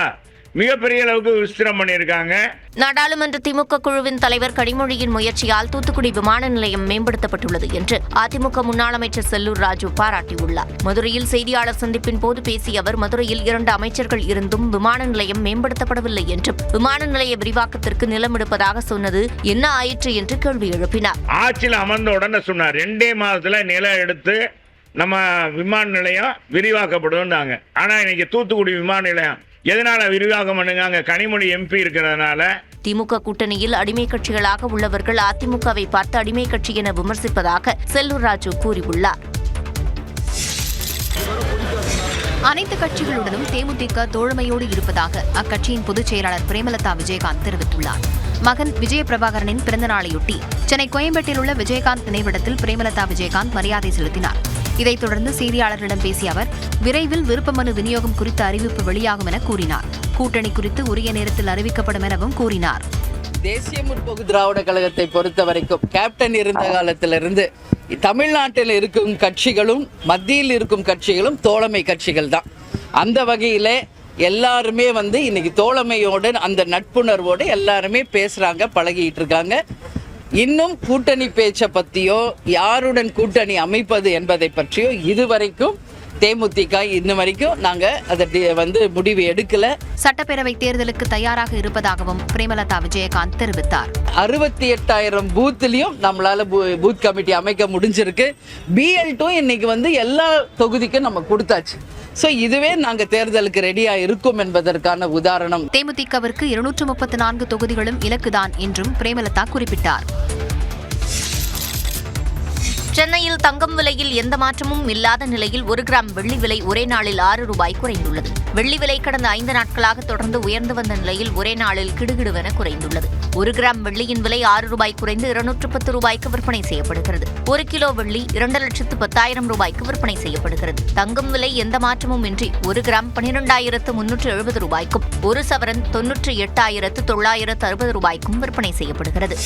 மிகப்பெரிய அளவுக்கு விஸ்திரம் பண்ணியிருக்காங்க. நாடாளுமன்ற திமுக குழுவின் தலைவர் கனிமொழியின் முயற்சியால் தூத்துக்குடி விமான நிலையம் மேம்படுத்தப்பட்டுள்ளது என்று அதிமுக முன்னாள் அமைச்சர் செல்லூர் ராஜு பாராட்டியுள்ளார். மதுரையில் செய்தியாளர் சந்திப்பின் போது பேசிய அவர், மதுரையில் 2 அமைச்சர்கள் இருந்தும் விமான நிலையம் மேம்படுத்தப்படவில்லை என்றும், விமான நிலைய விரிவாக்கத்திற்கு நிலம் எடுப்பதாக சொன்னது என்ன ஆயிற்று என்று கேள்வி எழுப்பினார். ஆட்சியில் அமர்ந்த உடனே சொன்னார் 2 மாதத்துல நிலம் எடுத்து நம்ம விமான நிலையம் விரிவாக்கப்படுவோம்னாங்க. ஆனா இன்னைக்கு தூத்துக்குடி விமான நிலையம் எதனால விரிவாக்கம் பண்ணுங்க? அங்க கனிமொழி எம்பி இருக்கிறதுனால. திமுக கூட்டணியில் அடிமை கட்சிகளாக உள்ளவர்கள் அதிமுகவை பார்த்து அடிமை கட்சி என விமர்சிப்பதாக செல்லூர் ராஜு கூறியுள்ளார். அனைத்து கட்சிகளுடனும் தேமுதிக தோழமையோடு இருப்பதாக அக்கட்சியின் பொதுச் செயலாளர் பிரேமலதா விஜயகாந்த் தெரிவித்துள்ளார். மகன் விஜய பிரபாகரனின் பிறந்த நாளையொட்டி சென்னை கோயம்பேட்டில் உள்ள விஜயகாந்த் நினைவிடத்தில் பிரேமலதா விஜயகாந்த் மரியாதை செலுத்தினார். இதைத் தொடர்ந்து செய்தியாளர்களிடம் பேசிய அவர், விரைவில் விருப்ப மனு விநியோகம் குறித்த அறிவிப்பு வெளியாகும் என கூறினார். கூட்டணி குறித்து உரிய நேரத்தில் அறிவிக்கப்படும் எனவும் கூறினார். தேசிய முற்போக்கு திராவிட கழகத்தை பொறுத்த வரைக்கும் கேப்டன் இருந்த காலத்திலிருந்து தமிழ்நாட்டில் இருக்கும் கட்சிகளும் மத்தியில் இருக்கும் கட்சிகளும் தோழமை கட்சிகள் தான். அந்த வகையிலே எல்லாருமே இன்னைக்கு தோழமையோடு அந்த நட்புணர்வோடு எல்லாருமே பேசுறாங்க, பழகிட்டு இருக்காங்க. இன்னும் கூட்டணி பேச்சை பற்றியோ யாருடன் கூட்டணி அமைப்பது என்பதை பற்றியோ இதுவரைக்கும் தேமுதிக இன்னும் வரைக்கும் நாங்க அதை முடிவு எடுக்கல. சட்டப்பேரவை தேர்தலுக்கு தயாராக இருப்பதாகவும் பிரேமலதா விஜயகாந்த் தெரிவித்தார். 68,000 பூத்லயும் நம்மளால பூத் கமிட்டி அமைக்க முடிஞ்சிருக்கு. BL2 இன்னைக்கு எல்லா தொகுதிக்கும் நம்ம கொடுத்தாச்சு. சோ இதுவே நாங்க தேர்தலுக்கு ரெடியா இருக்கும் என்பதற்கான உதாரணம். தேமுதிகவிற்கு 234 தொகுதிகளும் இலக்குதான் என்றும் பிரேமலதா குறிப்பிட்டார். சென்னையில் தங்கம் விலையில் எந்த மாற்றமும் இல்லாத நிலையில் 1 கிராம் வெள்ளி விலை ஒரே நாளில் 6 ரூபாய் குறைந்துள்ளது. வெள்ளி விலை கடந்த 5 நாட்களாக தொடர்ந்து உயர்ந்து வந்த நிலையில் ஒரே நாளில் கிடுகிடுவென குறைந்துள்ளது. 1 கிராம் வெள்ளியின் விலை 6 ரூபாய் குறைந்து 210 ரூபாய்க்கு விற்பனை செய்யப்படுகிறது. 1 கிலோ வெள்ளி 2,10,000 ரூபாய்க்கு விற்பனை செய்யப்படுகிறது. தங்கம் விலை எந்த மாற்றமும் இன்றி 1 கிராம் 12,370 ரூபாய்க்கும் 1 சவரன் 98,960 ரூபாய்க்கும் விற்பனை செய்யப்படுகிறது.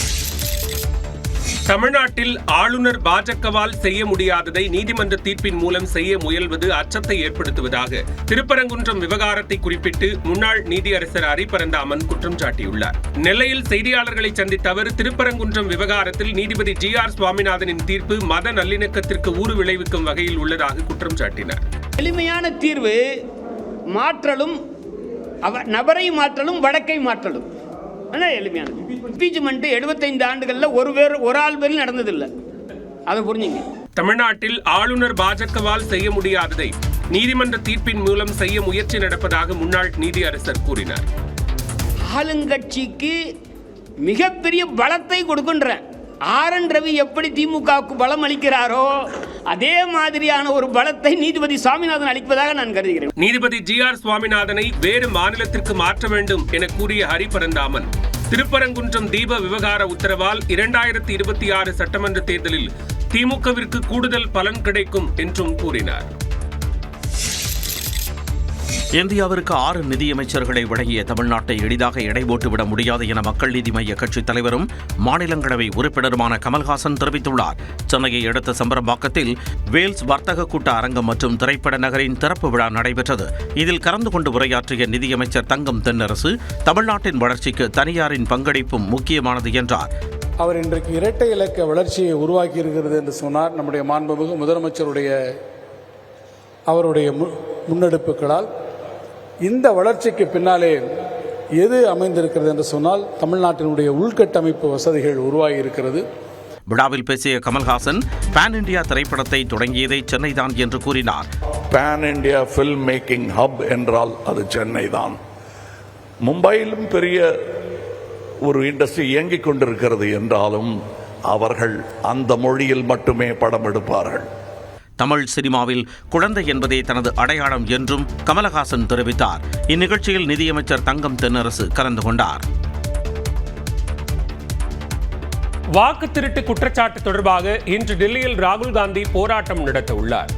தமிழ்நாட்டில் ஆளுநர் பாஜகவால் செய்ய முடியாததை நீதிமன்ற தீர்ப்பின் மூலம் செய்ய முயல்வது அச்சத்தை ஏற்படுத்துவதாக திருப்பரங்குன்றம் விவகாரத்தை குறிப்பிட்டு முன்னாள் நீதியரசர் ஹரிபரந்தாமன் குற்றம் சாட்டியுள்ளார். நெல்லையில் செய்தியாளர்களை சந்தித்த அவர், திருப்பரங்குன்றம் விவகாரத்தில் நீதிபதி GR சுவாமிநாதனின் தீர்ப்பு மத நல்லிணக்கத்திற்கு ஊறு விளைவிக்கும் வகையில் உள்ளதாக குற்றம் சாட்டினார். எளிமையான தீர்வு மாற்றலும் நபரை மாற்றலும் வழக்கை மாற்றலும் எளிமையானது. இம்பீச்மெண்ட் 75 ஆண்டுகளில் ஒரு ஆள் பேரில் நடந்ததில்லை. அதை புரிஞ்சுங்க. தமிழ்நாட்டில் ஆளுநர் பாஜகவால் செய்ய முடியாததை நீதிமன்ற தீர்ப்பின் மூலம் செய்ய முயற்சி நடப்பதாக முன்னாள் நீதியரசர் கூறினார். ஆளுங்கட்சிக்கு மிகப்பெரிய பலத்தை கொடுக்கின்ற RN ரவி எப்படி திமுகவுக்கு பலம் அளிக்கிறாரோ அதே மாதிரியான ஒரு பலத்தை நீதிபதி சுவாமிநாதன் அளிப்பதாக நான் கருதுகிறேன். நீதிபதி GR சுவாமிநாதனை வேறு மாநிலத்திற்கு மாற்ற வேண்டும் என கூறிய ஹரிபரந்தாமன், திருப்பரங்குன்றம் தீப விவகார உத்தரவால் 2026 சட்டமன்ற தேர்தலில் திமுகவிற்கு கூடுதல் பலன் கிடைக்கும் என்றும் கூறினார். இந்தியாவிற்கு 6 நிதியமைச்சர்களை வழங்கிய தமிழ்நாட்டை எளிதாக எடை போட்டுவிட முடியாது என மக்கள் நீதி மய்ய கட்சித் தலைவரும் மாநிலங்களவை உறுப்பினருமான கமல்ஹாசன் தெரிவித்துள்ளார். சென்னையை அடுத்த சம்பரம்பாக்கத்தில் வேல்ஸ் வர்த்தக கூட்ட அரங்கம் மற்றும் திரைப்பட நகரின் திறப்பு விழா நடைபெற்றது. இதில் கலந்து கொண்டு உரையாற்றிய நிதியமைச்சர் தங்கம் தென்னரசு, தமிழ்நாட்டின் வளர்ச்சிக்கு தனியாரின் பங்களிப்பும் முக்கியமானது என்றார். அவர் இன்றைக்கு இரட்டை இலக்க வளர்ச்சியை உருவாக்கி இருக்கிறது என்று சொன்னார். நம்முடைய மாண்புமிகு முதலமைச்சருடைய அவருடைய முன்னெடுப்புகளால் இந்த வளர்ச்சிக்கு பின்னாலே எது அமைந்திருக்கிறது என்று சொன்னால் தமிழ்நாட்டினுடைய உள்கட்டமைப்பு வசதிகள் உருவாகி இருக்கிறது. விழாவில் பேசிய கமல்ஹாசன், பேன் இண்டியா திரைப்படத்தை தொடங்கியதை சென்னை தான் என்று கூறினார். Pan India film making hub என்றால் அது சென்னை தான். மும்பையிலும் பெரிய ஒரு இண்டஸ்ட்ரி இயங்கிக் கொண்டிருக்கிறது என்றாலும் அவர்கள் அந்த மொழியில் மட்டுமே படம் எடுப்பார்கள். தமிழ் சினிமாவில் குழந்தை என்பதே தனது அடையாளம் என்றும் கமலஹாசன் தெரிவித்தார். இந்நிகழ்ச்சியில் நிதியமைச்சர் தங்கம் தென்னரசு கலந்து கொண்டார். வாக்கு திருட்டு குற்றச்சாட்டு தொடர்பாக இன்று டெல்லியில் ராகுல் காந்தி போராட்டம் நடத்த உள்ளார்.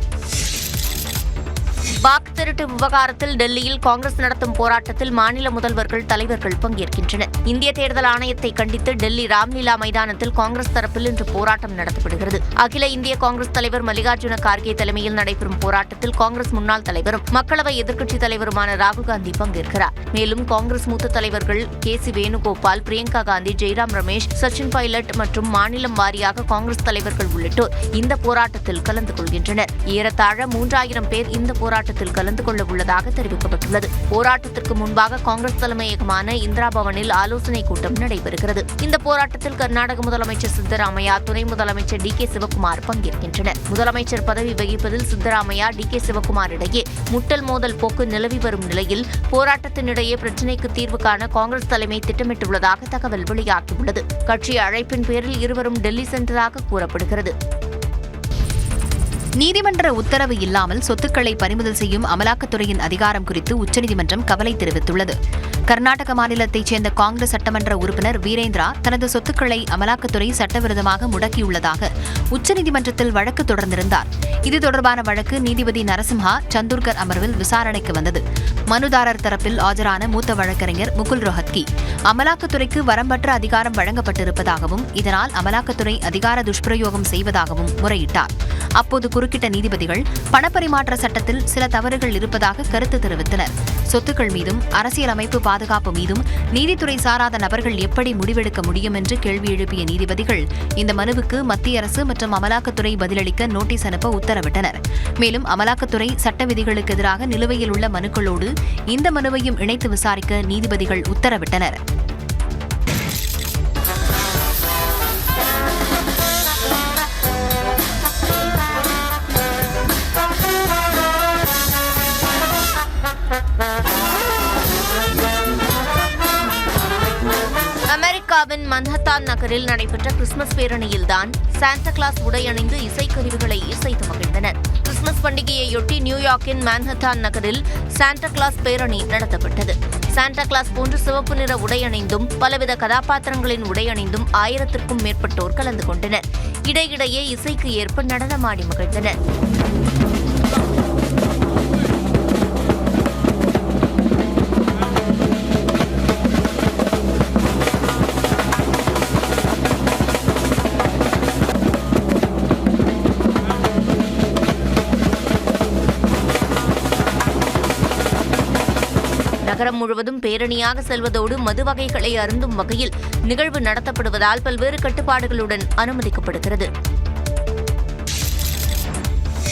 வாக்கு திருட்டு விவகாரத்தில் டெல்லியில் காங்கிரஸ் நடத்தும் போராட்டத்தில் மாநில முதல்வர்கள் தலைவர்கள் பங்கேற்கின்றனர். இந்திய தேர்தல் ஆணையத்தை கண்டித்து டெல்லி ராம்லீலா மைதானத்தில் காங்கிரஸ் தரப்பில் இன்று போராட்டம் நடத்தப்படுகிறது. அகில இந்திய காங்கிரஸ் தலைவர் மல்லிகார்ஜுன கார்கே தலைமையில் நடைபெறும் போராட்டத்தில் காங்கிரஸ் முன்னாள் தலைவரும் மக்களவை எதிர்க்கட்சித் தலைவருமான ராகுல் காந்தி பங்கேற்கிறார். மேலும் காங்கிரஸ் மூத்த தலைவர்கள் கே.சி. வேணுகோபால், பிரியங்கா காந்தி, ஜெய்ராம் ரமேஷ், சச்சின் பைலட் மற்றும் மாநிலம் வாரியாக காங்கிரஸ் தலைவர்கள் உள்ளிட்டோர் இந்த போராட்டத்தில் கலந்து கொள்கின்றனர். ஏறத்தாழ 3000 பேர் இந்த போராட்டத்தில் கலந்து கொள்ள உள்ளதாக தெரிவிக்கப்பட்டுள்ளது. போராட்டத்திற்கு முன்பாக காங்கிரஸ் தலைமையகமான இந்திரா பவனில் ஆலோசனைக் கூட்டம் நடைபெறுகிறது. இந்த போராட்டத்தில் கர்நாடக முதலமைச்சர் சித்தராமையா, துணை முதலமைச்சர் டி.கே. சிவக்குமார் பங்கேற்கின்றனர். முதலமைச்சர் பதவி வகிப்பதில் சித்தராமையா, டி.கே. சிவக்குமார் இடையே முட்டல் மோதல் போக்கு நிலவி வரும் நிலையில் போராட்டத்தினிடையே பிரச்சினைக்கு தீர்வு காண காங்கிரஸ் தலைமை திட்டமிட்டுள்ளதாக தகவல் வெளியாகியுள்ளது. கட்சி அழைப்பின் பேரில் இருவரும் டெல்லி சென்றதாக கூறப்படுகிறது. நீதிமன்ற உத்தரவு இல்லாமல் சொத்துக்களை பறிமுதல் செய்யும் அமலாக்கத்துறையின் அதிகாரம் குறித்து உச்சநீதிமன்றம் கவலை தெரிவித்துள்ளது. கர்நாடக மாநிலத்தைச் சேர்ந்த காங்கிரஸ் சட்டமன்ற உறுப்பினர் வீரேந்திரா தனது சொத்துக்களை அமலாக்கத்துறை சட்டவிரோதமாக முடக்கியுள்ளதாக உச்சநீதிமன்றத்தில் வழக்கு தொடர்ந்திருந்தார். இது தொடர்பான வழக்கு நீதிபதி நரசிம்ஹா சந்தூர்கர் அமர்வில் விசாரணைக்கு வந்தது. மனுதாரர் தரப்பில் ஆஜரான மூத்த வழக்கறிஞர் முகுல் ரோஹத்கி அமலாக்கத்துறைக்கு வரம்பற்ற அதிகாரம் வழங்கப்பட்டிருப்பதாகவும் இதனால் அமலாக்கத்துறை அதிகார துஷ்பிரயோகம் செய்வதாகவும் முறையிட்டார். அப்போது குறுக்கிட்ட நீதிபதிகள் பணப்பரிமாற்ற சட்டத்தில் சில தவறுகள் இருப்பதாக கருத்து தெரிவித்தனர். சொத்துக்கள் மீதும் அரசியலமைப்பு பாதுகாப்பு மீதும் நீதித்துறை சாராத நபர்கள் எப்படி முடிவெடுக்க முடியும் என்று கேள்வி எழுப்பிய நீதிபதிகள் இந்த மனுவுக்கு மத்திய அரசு மற்றும் அமலாக்கத்துறை பதிலளிக்க நோட்டீஸ் அனுப்ப உத்தரவிட்டனர். மேலும் அமலாக்கத்துறை சட்ட விதிகளுக்கு எதிராக நிலுவையில் உள்ள மனுக்களோடு இந்த மனுவையும் இணைத்து விசாரிக்க நீதிபதிகள் உத்தரவிட்டனர். அமெரிக்காவின் மன்ஹத்தான் நகரில் நடைபெற்ற கிறிஸ்துமஸ் பேரணியில்தான் சாண்டா கிளாஸ் உடை அணிந்து இசைக்கருவிகளை இசைத்து மகிழ்ந்தனர். கிறிஸ்துமஸ் பண்டிகையையொட்டி நியூயார்க்கின் மன்ஹத்தான் நகரில் சாண்டா கிளாஸ் பேரணி நடத்தப்பட்டது. சாண்டா கிளாஸ் போன்று சிவப்பு நிற உடை அணிந்தும் பலவித கதாபாத்திரங்களின் உடை அணிந்தும் 1000க்கும் மேற்பட்டோர் கலந்து கொண்டனர். இடையிடையே இசைக்கு ஏற்ப நடனமாடி மகிழ்ந்தனர். நகரம் முழுவதும் பேரணியாக செல்வதோடு மது வகைகளை அருந்தும் வகையில் நிகழ்வு நடத்தப்படுவதால் பல்வேறு கட்டுப்பாடுகளுடன் அனுமதிக்கப்படுகிறது.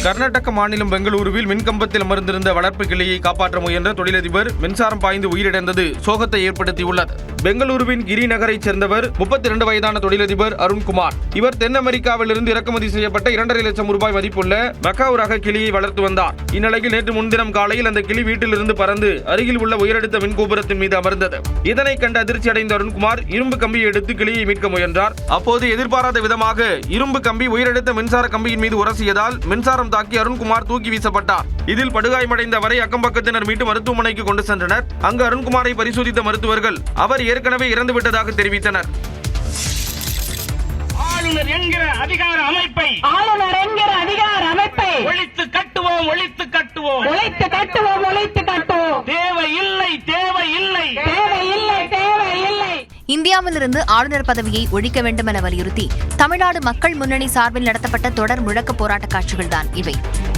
கர்நாடக மாநிலம் பெங்களூருவில் மின்கம்பத்தில் அமர்ந்திருந்த வளர்ப்பு கிளியை காப்பாற்ற முயன்ற தொழிலதிபர் மின்சாரம் பாய்ந்து உயிரிழந்தது சோகத்தை ஏற்படுத்தியுள்ளது. பெங்களூருவின் கிரி நகரைச் சேர்ந்தவர் 32 வயதான தொழிலதிபர் அருண்குமார். இவர் தென் அமெரிக்காவிலிருந்து இறக்குமதி செய்யப்பட்ட 2.5 லட்சம் ரூபாய் மதிப்புள்ள மக்காவ் ரக கிளியை வளர்த்து வந்தார். இந்நிலையில் நேற்று முன்தினம் காலையில் அந்த கிளி வீட்டிலிருந்து பறந்து அருகில் உள்ள உயரடுத்த மின்கோபுரத்தின் மீது அமர்ந்தது. இதனை கண்டு அதிர்ச்சி அடைந்த அருண்குமார் இரும்பு கம்பியை எடுத்து கிளியை மீட்க முயன்றார். அப்போது எதிர்பாராத விதமாக இரும்பு கம்பி உயரடுத்த மின்சார கம்பியின் மீது உரசியதால் மின்சாரம் தாக்கி அருண்குமார் தூக்கி வீசப்பட்டார். இதில் படுகாயமடைந்த அவரை அக்கம்பக்கத்தினர் மீட்டு மருத்துவமனைக்கு கொண்டு சென்றனர். அங்கு அருண்குமாரை பரிசோதித்த மருத்துவர்கள் அவர் ஏற்கனவே இறந்துவிட்டதாக தெரிவித்தனர். ஆளுநர் என்கிற அதிகார அமைப்பை ஒழித்து கட்டுவோம் தேவையில்லை இந்தியாவிலிருந்து ஆளுநர் பதவியை ஒழிக்க வேண்டும் என வலியுறுத்தி தமிழ்நாடு மக்கள் முன்னணி சார்பில் நடத்தப்பட்ட தொடர் முழக்க போராட்ட காட்சிகள்தான் இவை.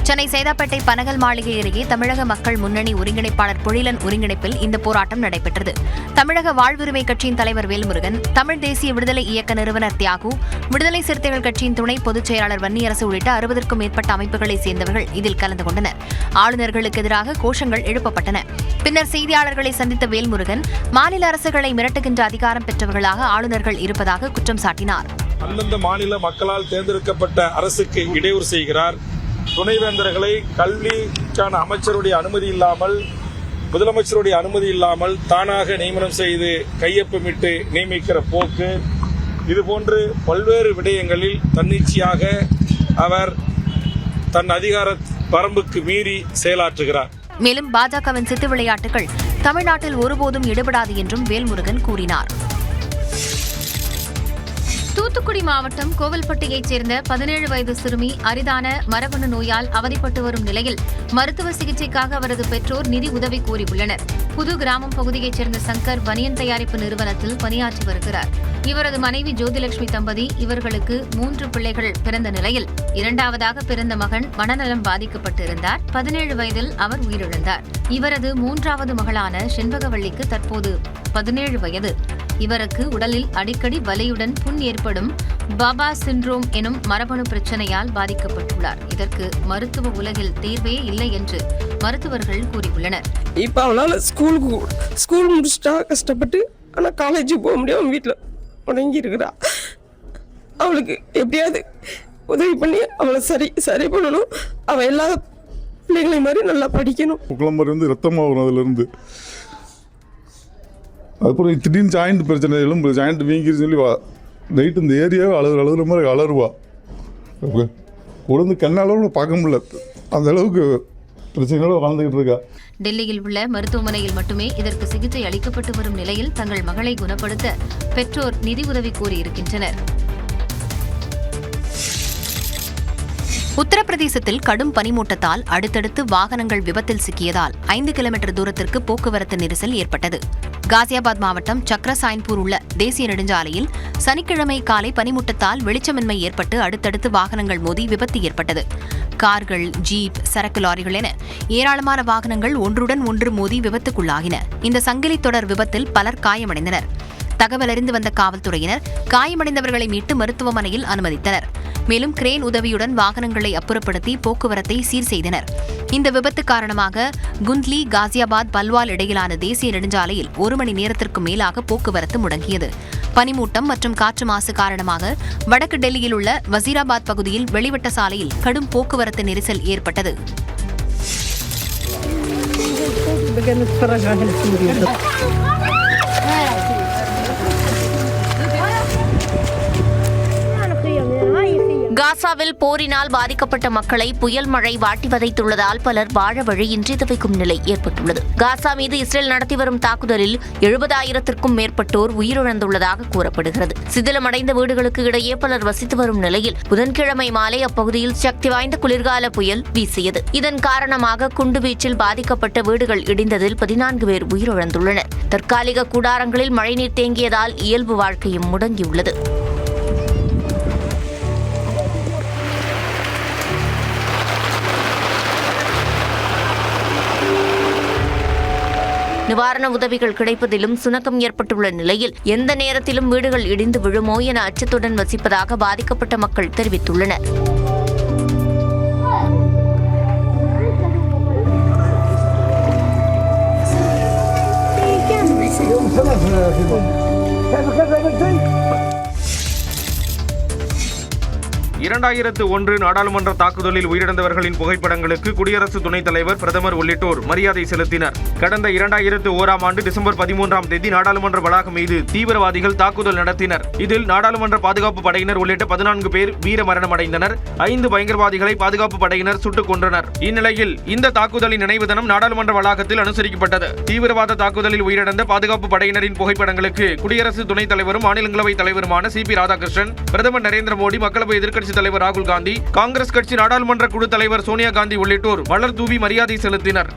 சென்னை சேதாப்பேட்டை பனகல் மாளிகை அருகே தமிழக மக்கள் முன்னணி ஒருங்கிணைப்பாளர் பொழிலன் ஒருங்கிணைப்பில் இந்த போராட்டம் நடைபெற்றது. தமிழக வாழ்வுரிமை கட்சியின் தலைவர் வேல்முருகன், தமிழ் தேசிய விடுதலை இயக்க நிறுவனர் தியாகு, விடுதலை சிறுத்தைகள் கட்சியின் துணை பொதுச் செயலாளர் வன்னியரசு உள்ளிட்ட 60க்கும் மேற்பட்ட அமைப்புகளைச் சேர்ந்தவர்கள் இதில் கலந்து கொண்டனர். ஆளுநர்களுக்கு எதிராக கோஷங்கள் எழுப்பப்பட்டன. பின்னர் செய்தியாளர்களை சந்தித்த வேல்முருகன் மாநில அரசுகளை மிரட்டுகின்ற அதிகாரம் பெற்றவர்களாக ஆளுநர்கள் இருப்பதாக குற்றம் சாட்டினார். அந்தந்த மாநில மக்களால் தேர்ந்தெடுக்கப்பட்ட அரசுக்கு இடையூறு செய்கிறார். துணைவேந்தர்களை கல்விக்கான அமைச்சருடைய அனுமதி இல்லாமல், முதலமைச்சருடைய அனுமதி இல்லாமல் தானாக நியமனம் செய்து கையொப்பமிட்டு நியமிக்கிற போக்கு, இதுபோன்று பல்வேறு விடயங்களில் தன்னிச்சையாக அவர் தன் அதிகார வரம்புக்கு மீறி செயலாற்றுகிறார். மேலும் பாஜகவின் சித்து விளையாட்டுகள் தமிழ்நாட்டில் ஒருபோதும் ஈடுபடாது என்றும் வேல்முருகன் கூறினார். தூத்துக்குடி மாவட்டம் கோவில்பட்டியைச் சேர்ந்த 17 வயது சிறுமி அரிதான மரபணு நோயால் அவதிப்பட்டு வரும் நிலையில் மருத்துவ சிகிச்சைக்காக அவரது பெற்றோர் நிதி உதவி கோரியுள்ளனர். புது கிராமம் பகுதியைச் சேர்ந்த சங்கர் பனியன் தயாரிப்பு நிறுவனத்தில் பணியாற்றி வருகிறார். இவரது மனைவி ஜோதிலட்சுமி தம்பதி. இவர்களுக்கு 3 பிள்ளைகள் பிறந்த நிலையில் இரண்டாவதாக பிறந்த மகன் மனநலம் பாதிக்கப்பட்டிருந்தார். 17 வயதில் அவர் உயிரிழந்தார். இவரது 3வது மகளான செண்பகவள்ளிக்கு தற்போது 17 வயது. இவருக்கு உடலில் அடிக்கடி வலியுடன் புண் ஏற்படும் பாபா சிண்ட்ரோம் எனும் மரபணு பிரச்சனையால் பாதிக்கப்பட்டுள்ளார். இதற்கு மருத்துவ உலகில் தீர்வே இல்லை என்று மருத்துவர்கள் கூறியுள்ளனர். இப்ப அவனால ஸ்கூல் முடிச்சுட்டா கஷ்டப்பட்டு, ஆனா காலேஜ் போக முடியாம வீட்டுல முடங்கி இருக்கிறா. அவளுக்கு எப்படியாவது உதவி பண்ணி அவளை சரி பண்ணணும். அவ எல்லா பிள்ளைங்களையும் மாதிரி நல்லா படிக்கணும். குளம்பரி வந்து ரத்தமாக வரும் அதுலேருந்து. அதுக்கப்புறம் திடீர்னு ஜாயிண்ட் பிரச்சனை, எலும்பு ஜாயிண்ட் வீங்கிருச்சு சொல்லி நைட்டு இந்த ஏரியாவே அழுகிற மாதிரி அலறுவா. உடந்து கண்ணால பார்க்க முடியல, அந்த அளவுக்கு பிரச்சனையோட வாழ்ந்துகிட்டு இருக்கா. டெல்லியில் உள்ள மருத்துவமனையில் மட்டுமே இதற்கு சிகிச்சை அளிக்கப்பட்டு வரும் நிலையில் தங்கள் மகளை குணப்படுத்த பெற்றோர் நிதி உதவி கோரியிருக்கின்றனர். உத்தரப்பிரதேசத்தில் கடும் பனிமூட்டத்தால் அடுத்தடுத்து வாகனங்கள் விபத்தில் சிக்கியதால் 5 கிலோமீட்டர் தூரத்திற்கு போக்குவரத்து நெரிசல் ஏற்பட்டது. காசியாபாத் மாவட்டம் சக்ரசாயன்பூர் உள்ள தேசிய நெடுஞ்சாலையில் சனிக்கிழமை காலை பனிமூட்டத்தால் வெளிச்சமின்மை ஏற்பட்டு அடுத்தடுத்து வாகனங்கள் மோதி விபத்து ஏற்பட்டது. கார்கள், ஜீப், சரக்கு லாரிகள் என ஏராளமான வாகனங்கள் ஒன்றுடன் ஒன்று மோதி விபத்துக்குள்ளாகின. இந்த சங்கிலி தொடர் விபத்தில் பலர் காயமடைந்தனர். தகவல் அறிந்து வந்த காவல்துறையினர் காயமடைந்தவர்களை மீட்டு மருத்துவமனையில் அனுமதித்தனர். மேலும் கிரேன் உதவியுடன் வாகனங்களை அப்புறப்படுத்தி போக்குவரத்தை சீர் செய்தனர். இந்த விபத்து காரணமாக குந்த்லி, காசியாபாத், பல்வால் இடையிலான தேசிய நெடுஞ்சாலையில் 1 மணி நேரத்திற்கு மேலாக போக்குவரத்து முடங்கியது. பனிமூட்டம் மற்றும் காற்று மாசு காரணமாக வடக்கு டெல்லியில் உள்ள வசீராபாத் பகுதியில் வெளிவட்ட சாலையில் கடும் போக்குவரத்து நெரிசல் ஏற்பட்டது. காசாவில் போரினால் பாதிக்கப்பட்ட மக்களை புயல் மழை வாட்டி வதைத்துள்ளதால் பலர் வாழ வழியின்றி தவிக்கும் நிலை ஏற்பட்டுள்ளது. காசா மீது இஸ்ரேல் நடத்தி வரும் தாக்குதலில் 70,000க்கும் மேற்பட்டோர் உயிரிழந்துள்ளதாக கூறப்படுகிறது. சிதிலமடைந்த வீடுகளுக்கு இடையே பலர் வசித்து வரும் நிலையில் புதன்கிழமை மாலை அப்பகுதியில் சக்தி வாய்ந்த குளிர்கால புயல் வீசியது. இதன் காரணமாக குண்டுவீச்சில் பாதிக்கப்பட்ட வீடுகள் இடிந்ததில் 14 பேர் உயிரிழந்துள்ளனர். தற்காலிக கூடாரங்களில் மழைநீர் தேங்கியதால் இயல்பு வாழ்க்கையும் முடங்கியுள்ளது. நிவாரண உதவிகள் கிடைப்பதிலும் சுணக்கம் ஏற்பட்டுள்ள நிலையில் எந்த நேரத்திலும் வீடுகள் இடிந்து விழுமோ என அச்சத்துடன் வசிப்பதாக பாதிக்கப்பட்ட மக்கள் தெரிவித்துள்ளனர். (2001) நாடாளுமன்ற தாக்குதலில் உயிரிழந்தவர்களின் புகைப்படங்களுக்கு குடியரசு துணைத் தலைவர், பிரதமர் உள்ளிட்டோர் மரியாதை செலுத்தினர். கடந்த 2001ஆம் ஆண்டு டிசம்பர் 13ஆம் தேதி நாடாளுமன்ற வளாகம் மீது தீவிரவாதிகள் தாக்குதல் நடத்தினர். இதில் நாடாளுமன்ற பாதுகாப்பு படையினர் உள்ளிட்ட 14 பேர் வீர மரணமடைந்தனர். 5 பயங்கரவாதிகளை பாதுகாப்பு படையினர் சுட்டுக் கொன்றனர். இந்நிலையில் இந்த தாக்குதலின் நினைவு தினம் நாடாளுமன்ற வளாகத்தில் அனுசரிக்கப்பட்டது. தீவிரவாத தாக்குதலில் உயிரிழந்த பாதுகாப்பு படையினரின் புகைப்படங்களுக்கு குடியரசு துணைத் தலைவரும் மாநிலங்களவை தலைவருமான CP ராதாகிருஷ்ணன், பிரதமர் நரேந்திர மோடி, மக்களவை எதிர்க்கட்சி தலைவர் ராகுல் காந்தி, காங்கிரஸ் கட்சி நாடாளுமன்ற குழு தலைவர் சோனியா காந்தி உள்ளிட்டோர் மலர் தூவி மரியாதை செலுத்தினர்.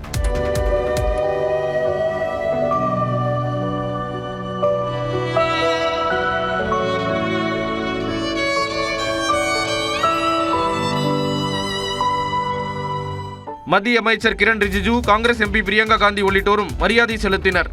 மத்திய அமைச்சர் கிரண் ரிஜிஜு, காங்கிரஸ் MP பிரியங்கா காந்தி உள்ளிட்டோரும் மரியாதை செலுத்தினர்.